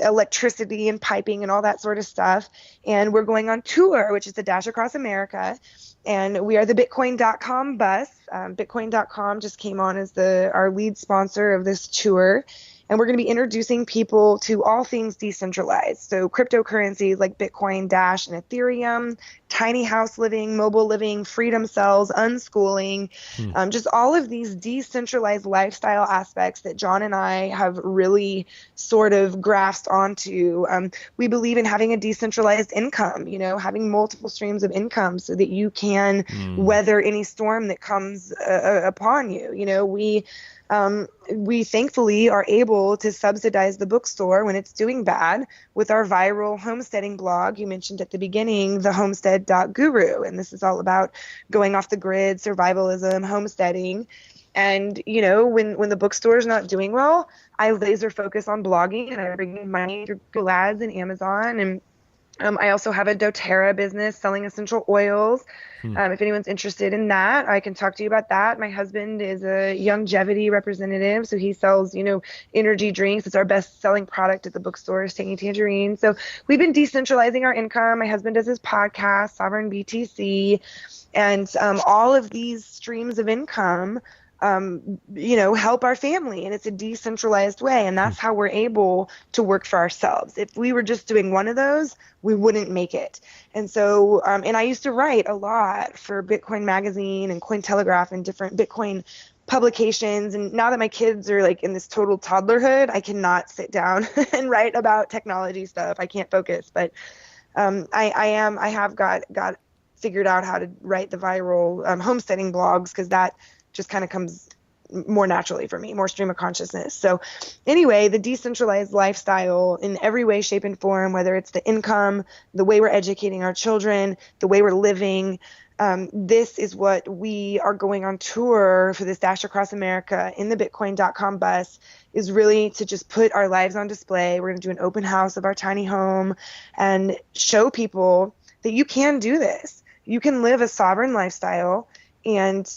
electricity and piping and all that sort of stuff. And we're going on tour, which is the Dash Across America. And we are the Bitcoin.com bus. Bitcoin.com just came on as our lead sponsor of this tour. And we're going to be introducing people to all things decentralized. So cryptocurrencies like Bitcoin, Dash, and Ethereum, tiny house living, mobile living, freedom cells, unschooling, just all of these decentralized lifestyle aspects that John and I have really sort of grasped onto. We believe in having a decentralized income, having multiple streams of income so that you can weather any storm that comes upon you. We thankfully are able to subsidize the bookstore when it's doing bad with our viral homesteading blog. You mentioned at the beginning, the homestead.guru, and this is all about going off the grid, survivalism, homesteading. And, when the bookstore is not doing well, I laser focus on blogging, and I bring in money through Google Ads and Amazon and I also have a doTERRA business selling essential oils. Hmm. If anyone's interested in that, I can talk to you about that. My husband is a longevity representative, so he sells, energy drinks. It's our best selling product at the bookstores, Tangy Tangerine. So we've been decentralizing our income. My husband does his podcast, Sovereign BTC, and all of these streams of income help our family, and it's a decentralized way, and that's how we're able to work for ourselves. If we were just doing one of those, we wouldn't make it. And so, and I used to write a lot for Bitcoin Magazine and Cointelegraph and different Bitcoin publications. And now that my kids are like in this total toddlerhood, I cannot sit down and write about technology stuff. I can't focus, but I have got figured out how to write the viral homesteading blogs, because that just kind of comes more naturally for me, more stream of consciousness. So anyway, the decentralized lifestyle in every way, shape, and form, whether it's the income, the way we're educating our children, the way we're living, this is what we are going on tour for this Dash Across America in the Bitcoin.com bus, is really to just put our lives on display. We're going to do an open house of our tiny home and show people that you can do this. You can live a sovereign lifestyle, and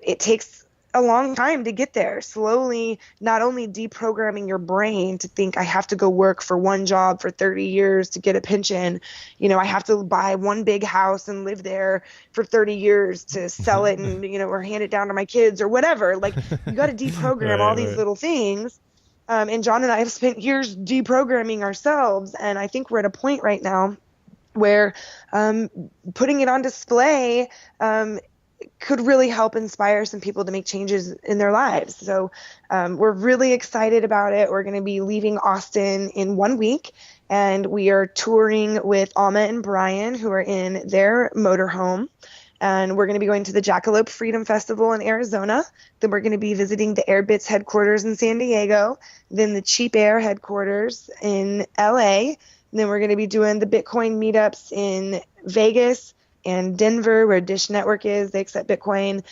it takes a long time to get there. Slowly, not only deprogramming your brain to think I have to go work for one job for 30 years to get a pension. I have to buy one big house and live there for 30 years to sell it and, or hand it down to my kids or whatever. Like, you got to deprogram all these little things. And John and I have spent years deprogramming ourselves. And I think we're at a point right now where putting it on display could really help inspire some people to make changes in their lives. So we're really excited about it. We're going to be leaving Austin in 1 week, and we are touring with Alma and Brian, who are in their motorhome. And we're going to be going to the Jackalope Freedom Festival in Arizona. Then we're going to be visiting the Airbitz headquarters in San Diego, then the Cheap Air headquarters in LA. And then we're going to be doing the Bitcoin meetups in Vegas and Denver, where Dish Network is. They accept Bitcoin.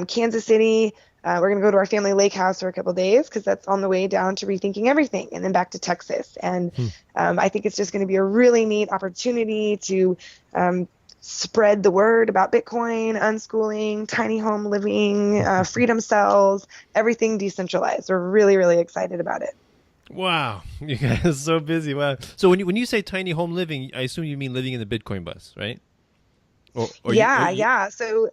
Kansas City. We're going to go to our family lake house for a couple of days, because that's on the way down to Rethinking Everything, and then back to Texas. And I think it's just going to be a really neat opportunity to spread the word about Bitcoin, unschooling, tiny home living, freedom cells, everything decentralized. We're really, really excited about it. Wow, you guys are so busy. Wow. So when you say tiny home living, I assume you mean living in the Bitcoin bus, right? Or yeah. So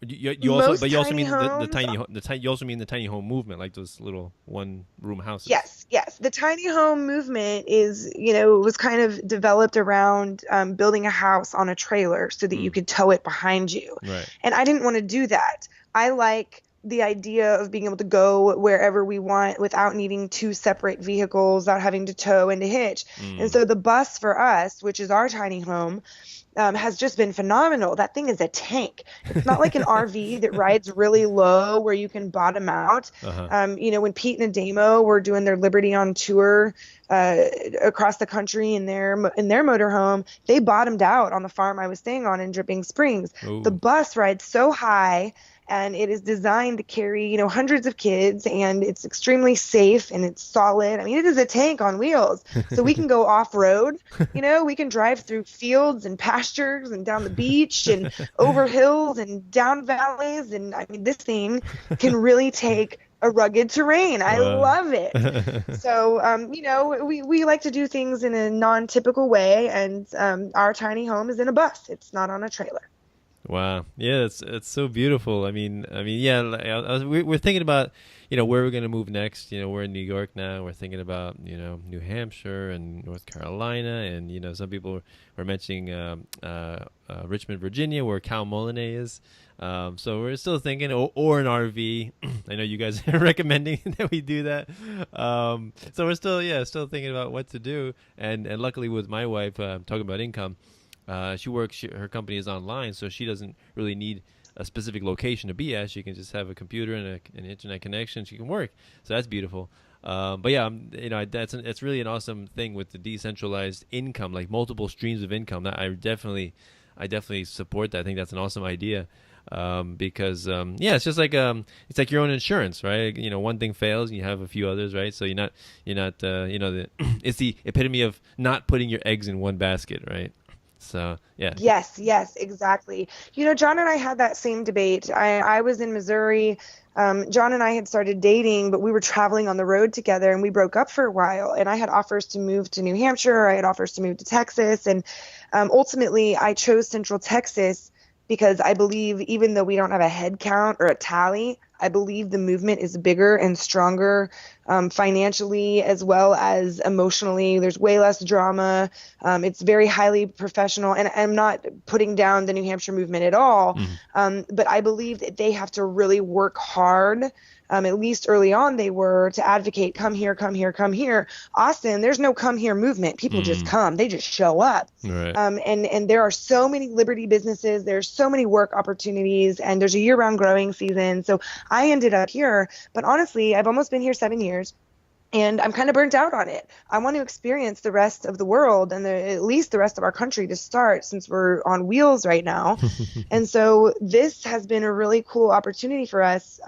you also mean you also mean the tiny home movement, like those little one room houses. Yes. The tiny home movement is, was kind of developed around building a house on a trailer so that you could tow it behind you. Right. And I didn't want to do that. I like the idea of being able to go wherever we want without needing two separate vehicles, without having to tow and to hitch. And so the bus for us, which is our tiny home, has just been phenomenal. That thing is a tank. It's not like an RV that rides really low where you can bottom out. When Pete and Adamo were doing their Liberty on tour across the country in their motorhome, they bottomed out on the farm I was staying on in Dripping Springs. Ooh. The bus rides so high, and it is designed to carry, hundreds of kids, and it's extremely safe and it's solid. I mean, it is a tank on wheels. So we can go off-road, we can drive through fields and pastures and down the beach and over hills and down valleys. And I mean, this thing can really take a rugged terrain. I love it. So, we like to do things in a non-typical way, and our tiny home is in a bus. It's not on a trailer. Wow. Yeah, it's so beautiful. I mean, yeah. We're thinking about, where we're gonna move next. We're in New York now. We're thinking about, New Hampshire and North Carolina, and some people were mentioning Richmond, Virginia, where Cal Molinay is. So we're still thinking, or an RV. I know you guys are recommending that we do that. So we're still thinking about what to do. And luckily with my wife, talking about income. Her company is online, so she doesn't really need a specific location to be at. She can just have a computer and an internet connection. She can work. So that's beautiful. But yeah, that's really an awesome thing with the decentralized income, like multiple streams of income. I definitely support that. I think that's an awesome idea. because it's just like it's like your own insurance, right? You know, one thing fails and you have a few others, right? So you're not it's the epitome of not putting your eggs in one basket, right? So yeah. Yes, exactly. You know, John and I had that same debate. I was in Missouri. John and I had started dating, but we were traveling on the road together, and we broke up for a while. And I had offers to move to New Hampshire. I had offers to move to Texas. And ultimately, I chose Central Texas because I believe, even though we don't have a head count or a tally, I believe the movement is bigger and stronger financially as well as emotionally. There's way less drama. It's very highly professional. And I'm not putting down the New Hampshire movement at all, but I believe that they have to really work hard. At least early on, they were to advocate, come here, come here, come here. Austin, there's no come here movement. People just come. They just show up. Right. And there are so many Liberty businesses. There's so many work opportunities, and there's a year-round growing season. So I ended up here. But honestly, I've almost been here 7 years. And I'm kind of burnt out on it. I want to experience the rest of the world and at least the rest of our country to start, since we're on wheels right now. And so this has been a really cool opportunity for us.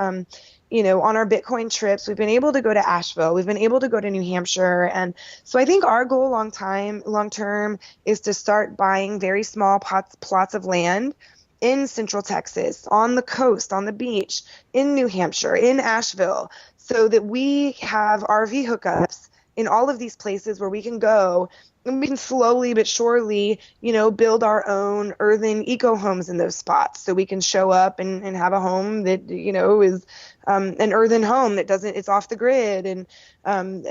You know, on our Bitcoin trips, we've been able to go to Asheville. We've been able to go to New Hampshire. And so I think our goal long term is to start buying very small plots of land in Central Texas, on the coast, on the beach, in New Hampshire, in Asheville, so that we have RV hookups in all of these places where we can go and we can slowly but surely, you know, build our own earthen eco homes in those spots. So we can show up and have a home that, you know, is an earthen home that doesn't, it's off the grid, and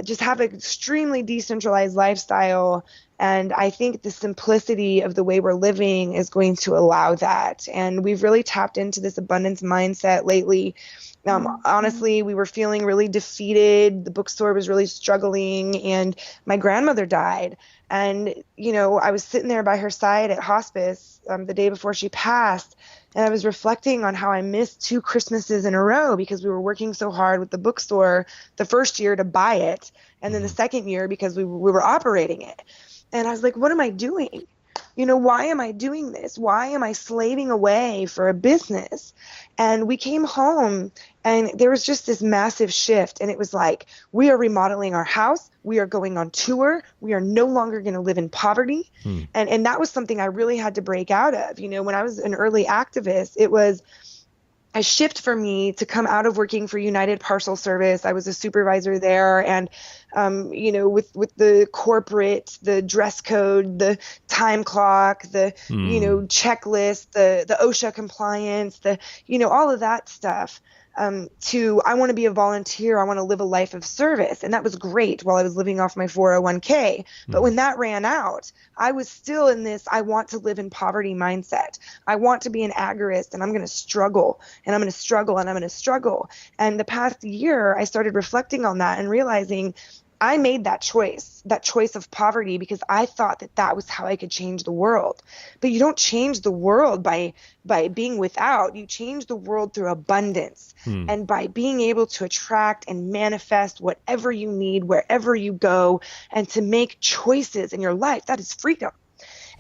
just have an extremely decentralized lifestyle. And I think the simplicity of the way we're living is going to allow that. And we've really tapped into this abundance mindset lately. Honestly, we were feeling really defeated. The bookstore was really struggling, and my grandmother died. And, you know, I was sitting there by her side at hospice the day before she passed, and I was reflecting on how I missed 2 Christmases in a row because we were working so hard with the bookstore the first year to buy it, and then the second year because we were operating it. And I was like, what am I doing? You know, why am I doing this? Why am I slaving away for a business? And we came home and there was just this massive shift. And it was like, we are remodeling our house. We are going on tour. We are no longer going to live in poverty. And that was something I really had to break out of. You know, when I was an early activist, it was a shift for me to come out of working for United Parcel Service. I was a supervisor there, and you know, with the corporate, the dress code, the time clock, the you know, checklist, the OSHA compliance, the, you know, all of that stuff. To I want to be a volunteer. I want to live a life of service. And that was great while I was living off my 401k. But when that ran out, I was still in this I want to live in poverty mindset. I want to be an agorist, and I'm going to struggle, and I'm going to struggle, and I'm going to struggle. And the past year, I started reflecting on that and realizing I made that choice of poverty, because I thought that was how I could change the world. But you don't change the world by being without. You change the world through abundance, and by being able to attract and manifest whatever you need, wherever you go, and to make choices in your life. That is freedom.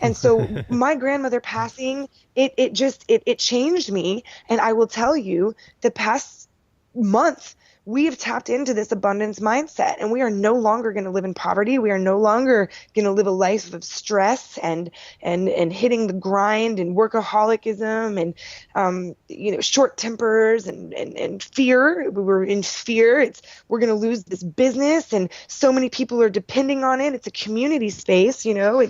And so my grandmother passing, it changed me. And I will tell you, the past month, we have tapped into this abundance mindset, and we are no longer going to live in poverty. We are no longer going to live a life of stress and hitting the grind and workaholicism and you know, short tempers and fear. We were in fear. We're going to lose this business, and so many people are depending on it. It's a community space, you know.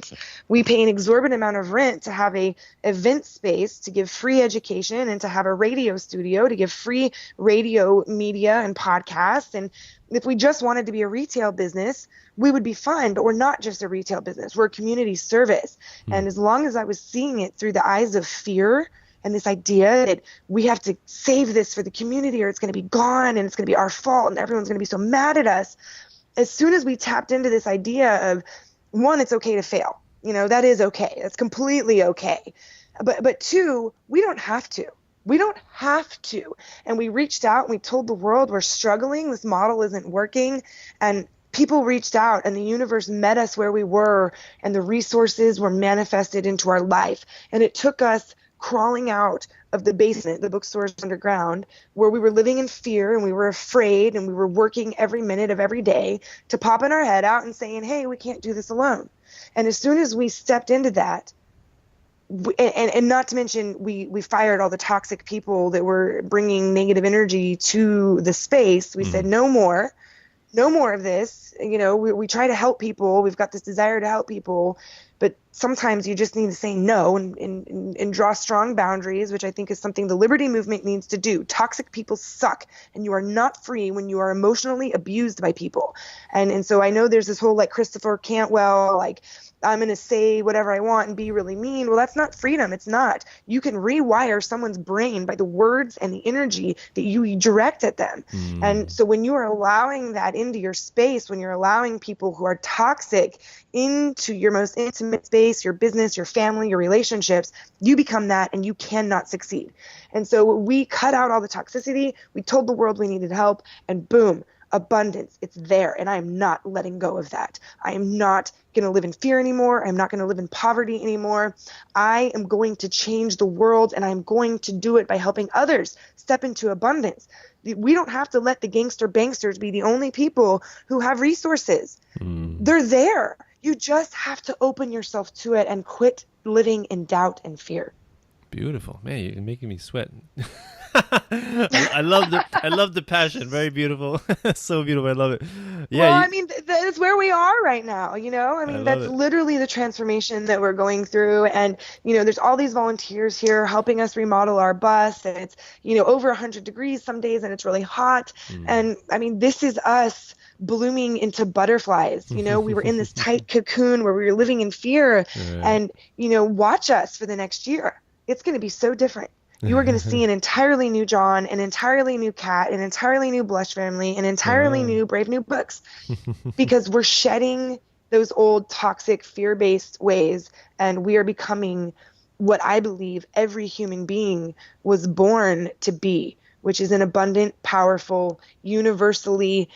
We pay an exorbitant amount of rent to have a event space to give free education, and to have a radio studio to give free radio media and podcasts. And if we just wanted to be a retail business, we would be fine, but we're not just a retail business. We're a community service. And as long as I was seeing it through the eyes of fear and this idea that we have to save this for the community or it's going to be gone and it's going to be our fault and everyone's going to be so mad at us, as soon as we tapped into this idea of, one, it's okay to fail. You know, that is okay. That's completely okay. But 2, we don't have to. We don't have to. And we reached out and we told the world we're struggling. This model isn't working. And people reached out, and the universe met us where we were, and the resources were manifested into our life. And it took us crawling out of the basement, the bookstores underground, where we were living in fear and we were afraid and we were working every minute of every day, to popping our head out and saying, hey, we can't do this alone. And as soon as we stepped into that, and not to mention we fired all the toxic people that were bringing negative energy to the space. We said, no more of this. We try to help people. We've got this desire to help people, but sometimes you just need to say no and draw strong boundaries, which I think is something the liberty movement needs to do. Toxic people suck, and you are not free when you are emotionally abused by people. And so I know there's this whole like Christopher Cantwell, like, I'm going to say whatever I want and be really mean. Well, that's not freedom. It's not. You can rewire someone's brain by the words and the energy that you direct at them. And so when you are allowing that into your space, when you're allowing people who are toxic into your most intimate space, your business, your family, your relationships, you become that and you cannot succeed. And so we cut out all the toxicity. We told the world we needed help, and boom, abundance. It's there. And I am not letting go of that. I am not going to live in fear anymore. I'm not going to live in poverty anymore. I am going to change the world, and I'm going to do it by helping others step into abundance. We don't have to let the gangster banksters be the only people who have resources. They're there. You just have to open yourself to it and quit living in doubt and fear. Beautiful, man. You're making me sweat. I love the passion. Very beautiful. So beautiful. I love it. Yeah. Well, I mean, that's where we are right now. I mean, that's literally the transformation that we're going through. And, there's all these volunteers here helping us remodel our bus. And it's, over 100 degrees some days, and it's really hot. And I mean, this is us blooming into butterflies. We were in this tight cocoon where we were living in fear. Right. And, watch us for the next year. It's going to be so different. You are going to see an entirely new John, an entirely new Cat, an entirely new Blush family, an entirely new Brave New Books, because we're shedding those old toxic fear-based ways, and we are becoming what I believe every human being was born to be, which is an abundant, powerful, universally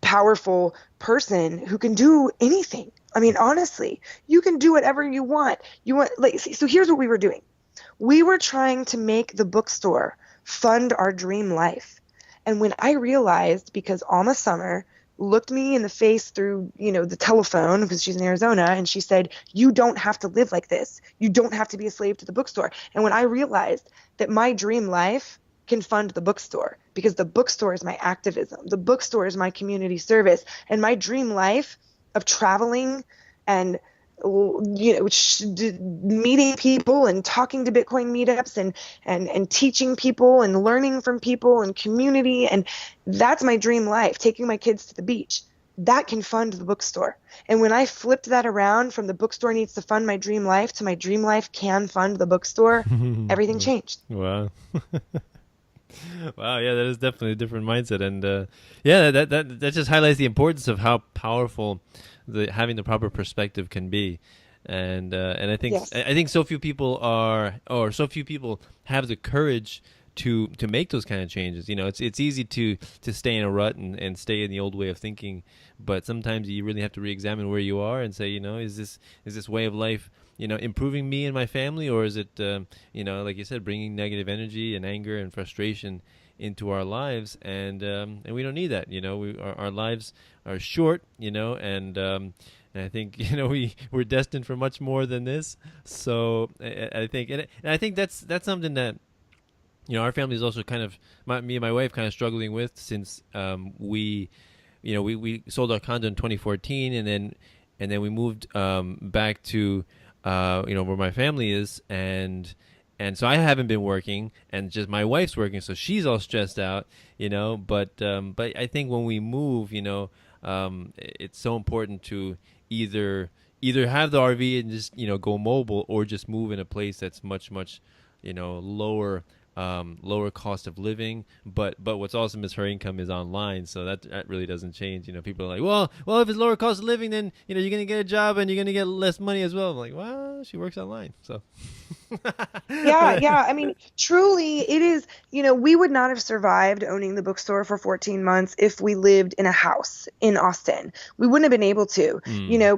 powerful person who can do anything. I mean, honestly, you can do whatever you want. So here's what we were doing. We were trying to make the bookstore fund our dream life. And when I realized, because Alma Summer looked me in the face through, the telephone, because she's in Arizona, and she said, you don't have to live like this. You don't have to be a slave to the bookstore. And when I realized that my dream life can fund the bookstore, because the bookstore is my activism, the bookstore is my community service, and my dream life of traveling and meeting people and talking to Bitcoin meetups and teaching people and learning from people and community, and that's my dream life, taking my kids to the beach. That can fund the bookstore. And when I flipped that around from the bookstore needs to fund my dream life to my dream life can fund the bookstore, everything changed. Wow. Wow, yeah, that is definitely a different mindset, and that just highlights the importance of how powerful having the proper perspective can be, and I think I think so few people have the courage to make those kind of changes. It's easy to stay in a rut and stay in the old way of thinking, but sometimes you really have to re-examine where you are and say, is this way of life improving me and my family, or is it like you said, bringing negative energy and anger and frustration into our lives, and we don't need that. Our lives are short, and I think we're destined for much more than this. So I think that's something that our family is also kind of me and my wife kind of struggling with, since we sold our condo in 2014, and then we moved back to where my family is, and so I haven't been working, and just my wife's working, so she's all stressed out, but I think when we move, it's so important to either have the RV and just go mobile, or just move in a place that's much lower lower cost of living. But what's awesome is her income is online, so that really doesn't change. People are like, well, if it's lower cost of living, then you're gonna get a job and you're gonna get less money as well. I'm like, well, she works online, so. Yeah. I mean, truly, it is, we would not have survived owning the bookstore for 14 months if we lived in a house in Austin. We wouldn't have been able to.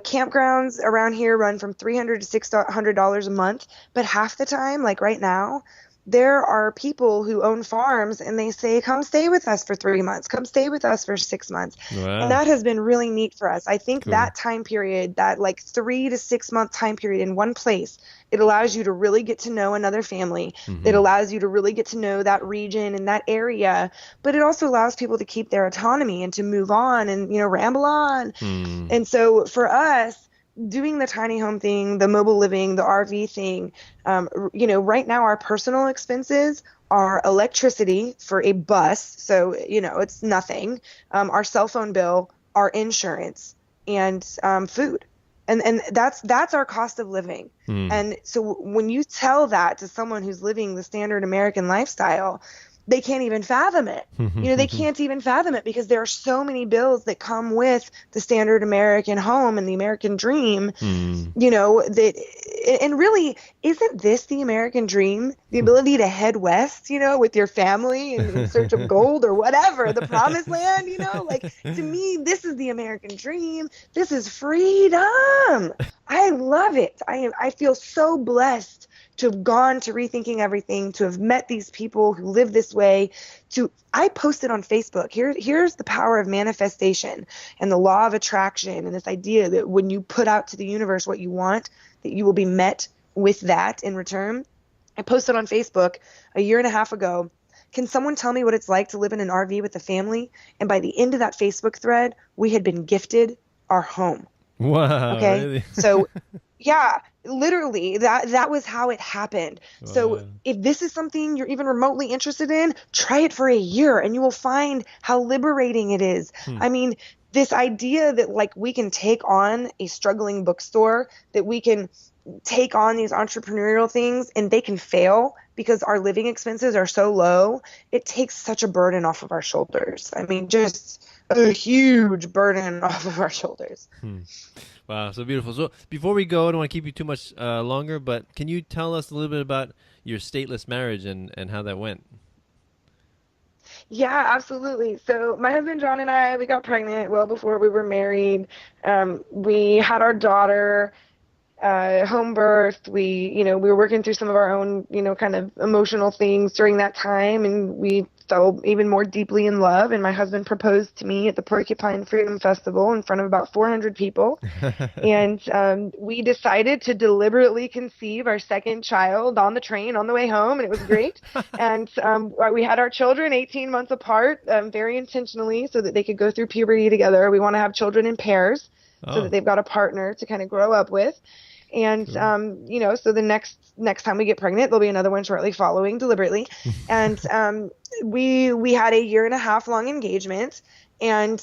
Campgrounds around here run from $300 to $600 a month, but half the time, like right now, there are people who own farms and they say, come stay with us for 3 months, come stay with us for 6 months. Wow. And that has been really neat for us. I think Cool. that time period, that like 3 to 6 month time period in one place, it allows you to really get to know another family. Mm-hmm. It allows you to really get to know that region and that area, but it also allows people to keep their autonomy and to move on and, ramble on. And so for us, doing the tiny home thing, the mobile living, the RV thing, right now our personal expenses are electricity for a bus. So, it's nothing. Our cell phone bill, our insurance, and food. And that's our cost of living. And so when you tell that to someone who's living the standard American lifestyle, they can't even fathom it. They can't even fathom it because there are so many bills that come with the standard American home and the American dream, and really, isn't this the American dream? The ability to head west, with your family in search of gold or whatever, the promised land, to me, this is the American dream. This is freedom. I love it. I feel so blessed to have gone to Rethinking Everything, to have met these people who live this way. I posted on Facebook, here's the power of manifestation and the law of attraction and this idea that when you put out to the universe what you want, that you will be met with that in return. I posted on Facebook a year and a half ago, can someone tell me what it's like to live in an RV with a family? And by the end of that Facebook thread, we had been gifted our home. Wow. Okay. Really? So yeah, literally that was how it happened. Wow. So if this is something you're even remotely interested in, try it for a year and you will find how liberating it is. I mean, this idea that like we can take on a struggling bookstore, that we can take on these entrepreneurial things and they can fail because our living expenses are so low, it takes such a burden off of our shoulders. I mean, just a huge burden off of our shoulders. Wow, so beautiful. So before we go, I don't want to keep you too much longer, but can you tell us a little bit about your stateless marriage and how that went? Yeah, absolutely. So my husband John and I, we got pregnant well before we were married. We had our daughter, home birth. We were working through some of our own, kind of emotional things during that time, and we fell even more deeply in love. And my husband proposed to me at the Porcupine Freedom Festival in front of about 400 people. And we decided to deliberately conceive our second child on the train on the way home, and it was great. And we had our children 18 months apart, very intentionally, so that they could go through puberty together. We want to have children in pairs so that they've got a partner to kind of grow up with. And, so the next time we get pregnant, there'll be another one shortly following, deliberately. And we had a 1.5 year long engagement, and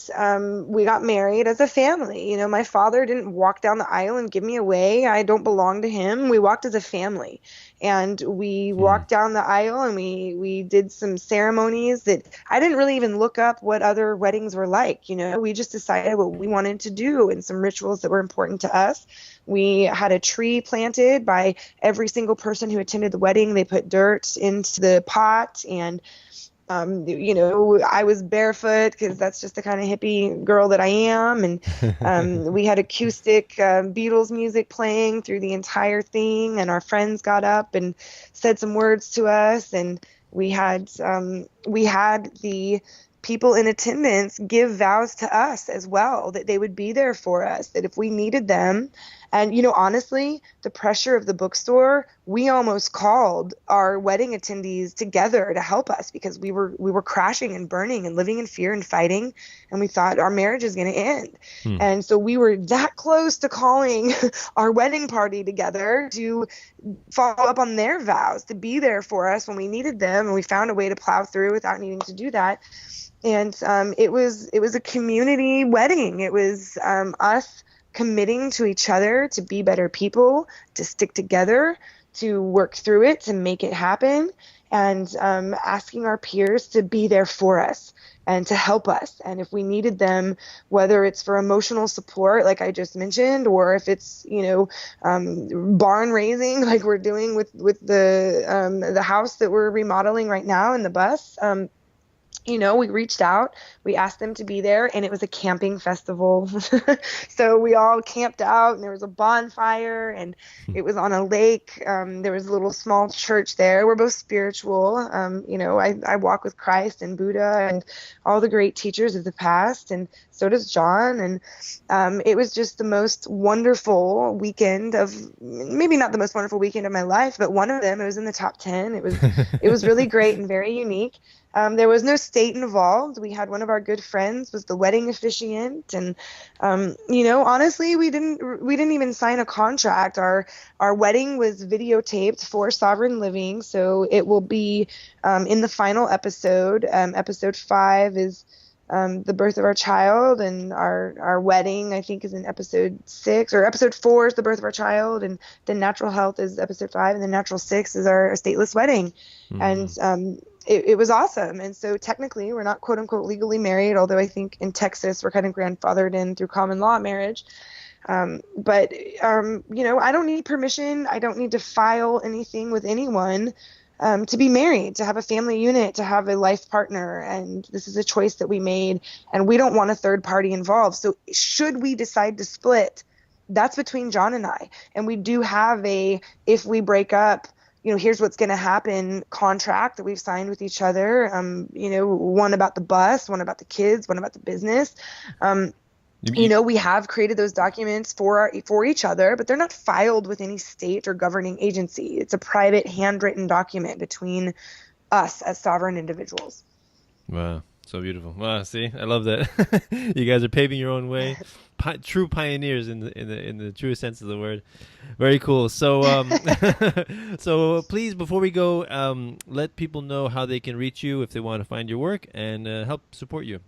we got married as a family. My father didn't walk down the aisle and give me away. I don't belong to him. We walked as a family, and we walked down the aisle, and we did some ceremonies that I didn't really even look up what other weddings were like. We just decided what we wanted to do and some rituals that were important to us. We had a tree planted by every single person who attended the wedding. They put dirt into the pot, and I was barefoot because that's just the kind of hippie girl that I am. And we had acoustic Beatles music playing through the entire thing. And our friends got up and said some words to us. And we had the people in attendance give vows to us as well, that they would be there for us, that if we needed them. And, honestly, the pressure of the bookstore, we almost called our wedding attendees together to help us because we were crashing and burning and living in fear and fighting. And we thought our marriage is going to end. And so we were that close to calling our wedding party together to follow up on their vows, to be there for us when we needed them. And we found a way to plow through without needing to do that. And it was a community wedding. It was us committing to each other to be better people, to stick together, to work through it, to make it happen. and asking our peers to be there for us and to help us. And if we needed them, whether it's for emotional support, like I just mentioned, or if it's, barn raising, like we're doing with the house that we're remodeling right now in the bus, we reached out, we asked them to be there, and it was a camping festival. So we all camped out, and there was a bonfire, and it was on a lake. There was a little small church there. We're both spiritual. I walk with Christ and Buddha and all the great teachers of the past, and so does John. And it was just the most wonderful weekend maybe not the most wonderful weekend of my life, but one of them. It was in the top 10. It was really great and very unique. There was no state involved. We had one of our good friends was the wedding officiant, and honestly, we didn't even sign a contract. Our wedding was videotaped for Sovereign Living, so it will be in the final episode. Episode 5 is the birth of our child, and our wedding, I think, is in episode 6, or episode 4 is the birth of our child, and then natural health is episode 5, and then natural 6 is our stateless wedding. Mm-hmm. And it was awesome. And so technically we're not quote unquote legally married, although I think in Texas we're kind of grandfathered in through common law marriage. But I don't need permission. I don't need to file anything with anyone to be married, to have a family unit, to have a life partner. And this is a choice that we made, and we don't want a third party involved. So should we decide to split, that's between John and I. And we do have if we break up, here's what's going to happen contract that we've signed with each other. One about the bus, one about the kids, one about the business. We have created those documents for each other, but they're not filed with any state or governing agency. It's a private handwritten document between us as sovereign individuals. Wow. So beautiful. Wow. See, I love that. You guys are paving your own way. True pioneers in the truest sense of the word. Very cool. So, so please, before we go, let people know how they can reach you if they want to find your work and help support you.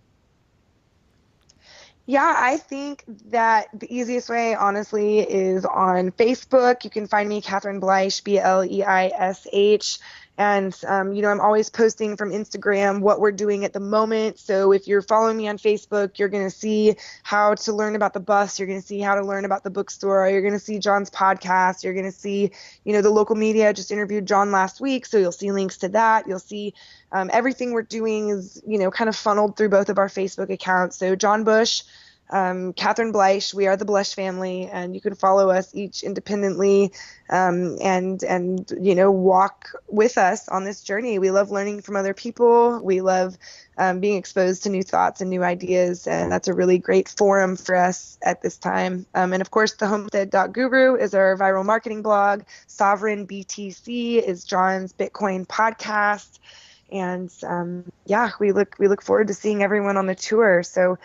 Yeah, I think that the easiest way, honestly, is on Facebook. You can find me, Catherine Bleish, Bleish. And, I'm always posting from Instagram what we're doing at the moment. So if you're following me on Facebook, you're going to see how to learn about the bus. You're going to see how to learn about the bookstore. You're going to see John's podcast. You're going to see, the local media just interviewed John last week. So you'll see links to that. You'll see everything we're doing is, kind of funneled through both of our Facebook accounts. So John Bush, Catherine Bleish, we are the Bleish family, and you can follow us each independently, and walk with us on this journey. We love learning from other people. We love being exposed to new thoughts and new ideas, and that's a really great forum for us at this time. And of course, the homestead.guru is our viral marketing blog. Sovereign BTC is John's Bitcoin podcast. And we look forward to seeing everyone on the tour. So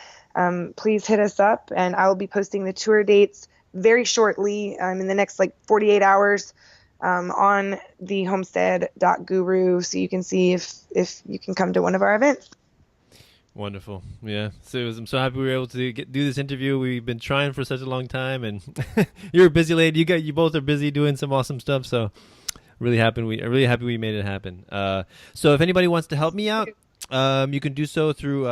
please hit us up, and I will be posting the tour dates very shortly, in the next 48 hours, on the homestead.guru, so you can see if you can come to one of our events. Wonderful. Yeah. So I'm so happy we were able to do this interview. We've been trying for such a long time, and you're a busy lady. You both are busy doing some awesome stuff. So really happy we made it happen. So if anybody wants to help me out, you can do so through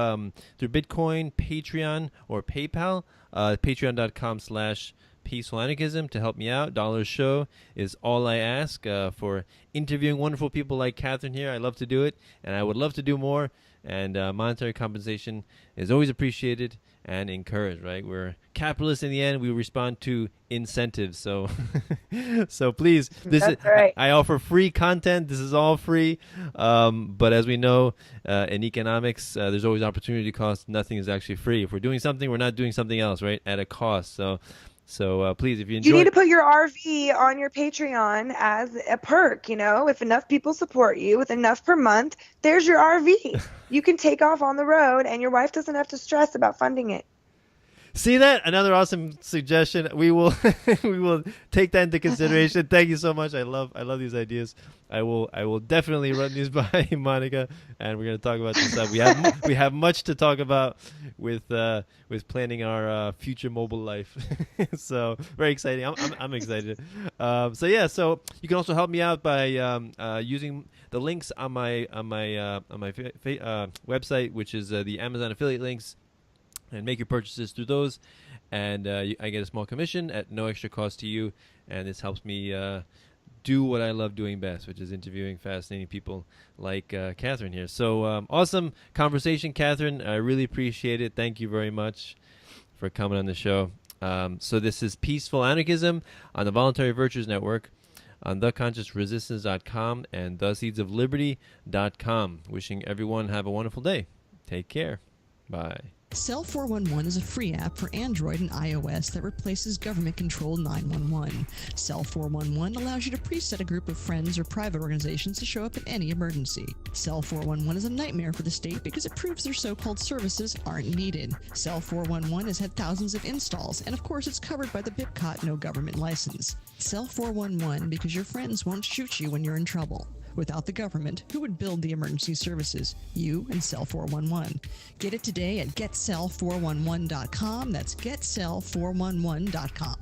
Bitcoin, Patreon, or PayPal. Patreon.com/Peaceful Anarchism to help me out. $1 show is all I ask for interviewing wonderful people like Catherine here. I love to do it, and I would love to do more. And monetary compensation is always appreciated and encouraged, right? We're capitalists in the end. We respond to incentives. So so please, right. I offer free content. This is all free. But as we know, in economics, there's always opportunity cost. Nothing is actually free. If we're doing something, we're not doing something else, right? At a cost. So please, if you enjoy... You need to put your RV on your Patreon as a perk, If enough people support you with enough per month, there's your RV. You can take off on the road, and your wife doesn't have to stress about funding it. See that? Another awesome suggestion. We will we will take that into consideration. Thank you so much. I love these ideas. I will definitely run these by Monica, and we're going to talk about this stuff. We have much to talk about with planning our future mobile life. So very exciting. I'm excited. So you can also help me out by using the links on my website, which is the Amazon affiliate links, and make your purchases through those. And I get a small commission at no extra cost to you, and this helps me do what I love doing best, which is interviewing fascinating people like Catherine here. So awesome conversation, Catherine. I really appreciate it. Thank you very much for coming on the show. So this is Peaceful Anarchism on the Voluntary Virtues Network on theconsciousresistance.com and theseedsofliberty.com. Wishing everyone have a wonderful day. Take care. Bye. Cell 411 is a free app for Android and iOS that replaces government-controlled 911. Cell 411 allows you to preset a group of friends or private organizations to show up in any emergency. Cell 411 is a nightmare for the state because it proves their so-called services aren't needed. Cell 411 has had thousands of installs, and of course it's covered by the BIPCOT no government license. Cell 411 because your friends won't shoot you when you're in trouble. Without the government, who would build the emergency services? You and Cell 411. Get it today at getcell411.com. That's getcell411.com.